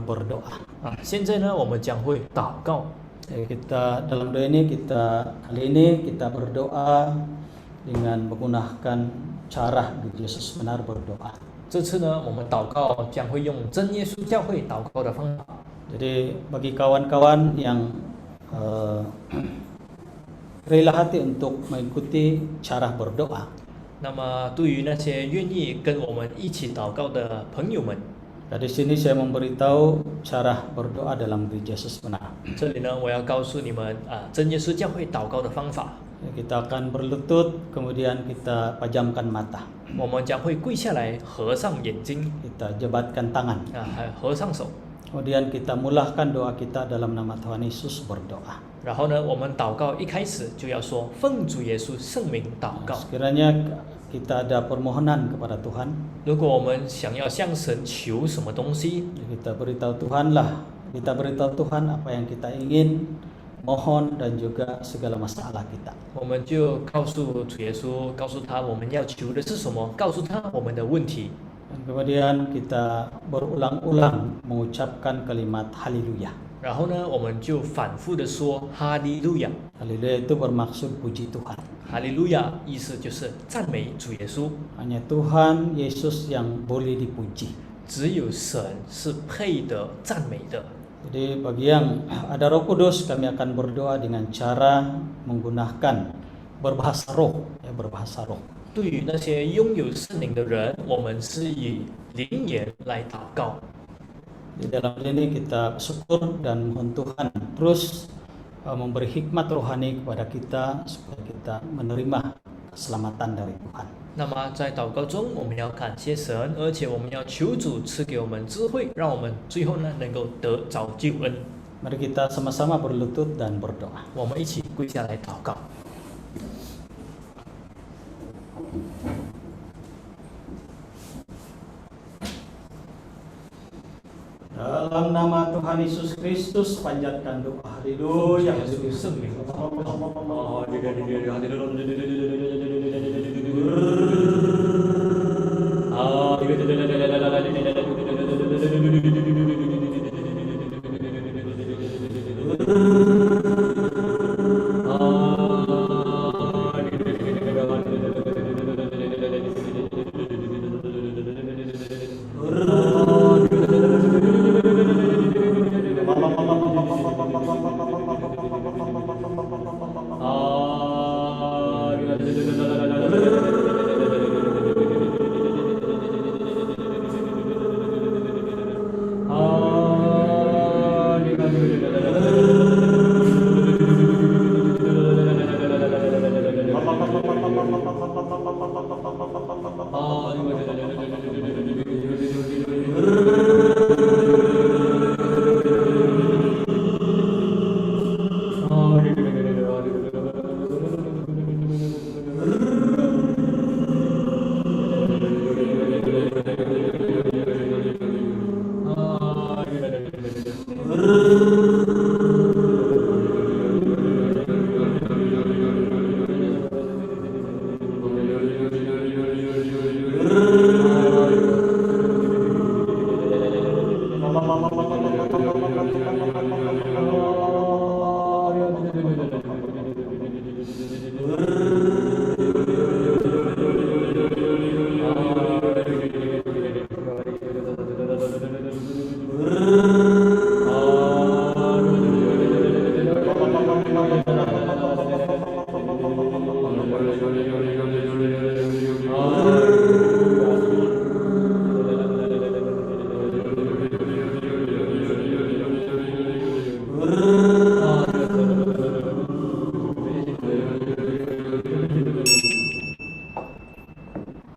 berdoa. 现在呢，我们将会祷告。 Kita dalam doa ini kali ini kita berdoa dengan menggunakan cara Yesus benar berdoa. 这次呢，我们祷告将会用真耶稣教会祷告的方法。 Jadi bagi kawan-kawan yang rela hati untuk mengikuti cara berdoa, 那么，对于那些愿意跟我们一起祷告的朋友们， di sini saya memberitahu cara berdoa dalam gereja Yesus benar. 这里呢，我要告诉你们真耶稣教会祷告的方法。 Kita akan berlutut, kemudian kita pajamkan mata, 我们将会跪下来，合上眼睛， kita jabatkan tangan, 还合上手， kemudian kita mulahkan doa kita dalam nama Tuhan Yesus berdoa. 然后呢，我们祷告一开始就要说奉主耶稣圣名祷告。 Sekiranya kita ada permohonan kepada Tuhan, 如果我们想要向神求什么东西， kita beritahu Tuhan lah, kita beritahu Tuhan apa yang kita ingin, mohon dan juga segala masalah kita. 我们就告诉主耶稣，告诉他我们要求的是什么，告诉他我们的问题。 Dan kemudian kita berulang-ulang mengucapkan kalimat haleluya. 然后呢，我们就反复的说哈利路亚， Haleluya itu bermaksud puji Tuhan. 哈利路亚意思就是赞美主耶稣。 Hanya Tuhan Yesus yang boleh dipuji. 只有神是配得赞美的。Jadi bagi yang ada Roh Kudus, kami akan berdoa dengan cara menggunakan berbahasa roh, ya, berbahasa roh. 对于那些拥有圣灵的人，我们是以灵言来祷告。 Di dalam hal ini kita bersyukur dan mohon Tuhan terus memberi hikmat rohani kepada kita supaya kita menerima keselamatan dari Tuhan. 那么在祷告中，我们要感谢神，而且我们要求主赐给我们智慧，让我们最后呢能够得着救恩。 Mari kita sama-sama berlutut dan berdoa. 我们一起跪下来祷告。 Dalam nama Tuhan Yesus Kristus, panjatkan doa. Haleluya.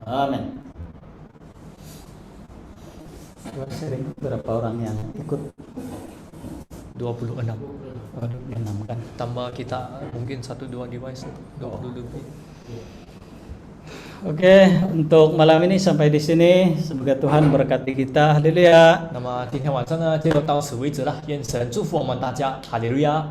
Amin. Coba sharing berapa orang yang ikut 26. 26 kan? Tambah kita mungkin 1-2 device 20 lebih. Oke, untuk malam ini sampai di sini. Semoga Tuhan berkati kita. Haleluya. 那么今天晚上呢，就到此为止了。愿神祝福我们大家，哈利路亚。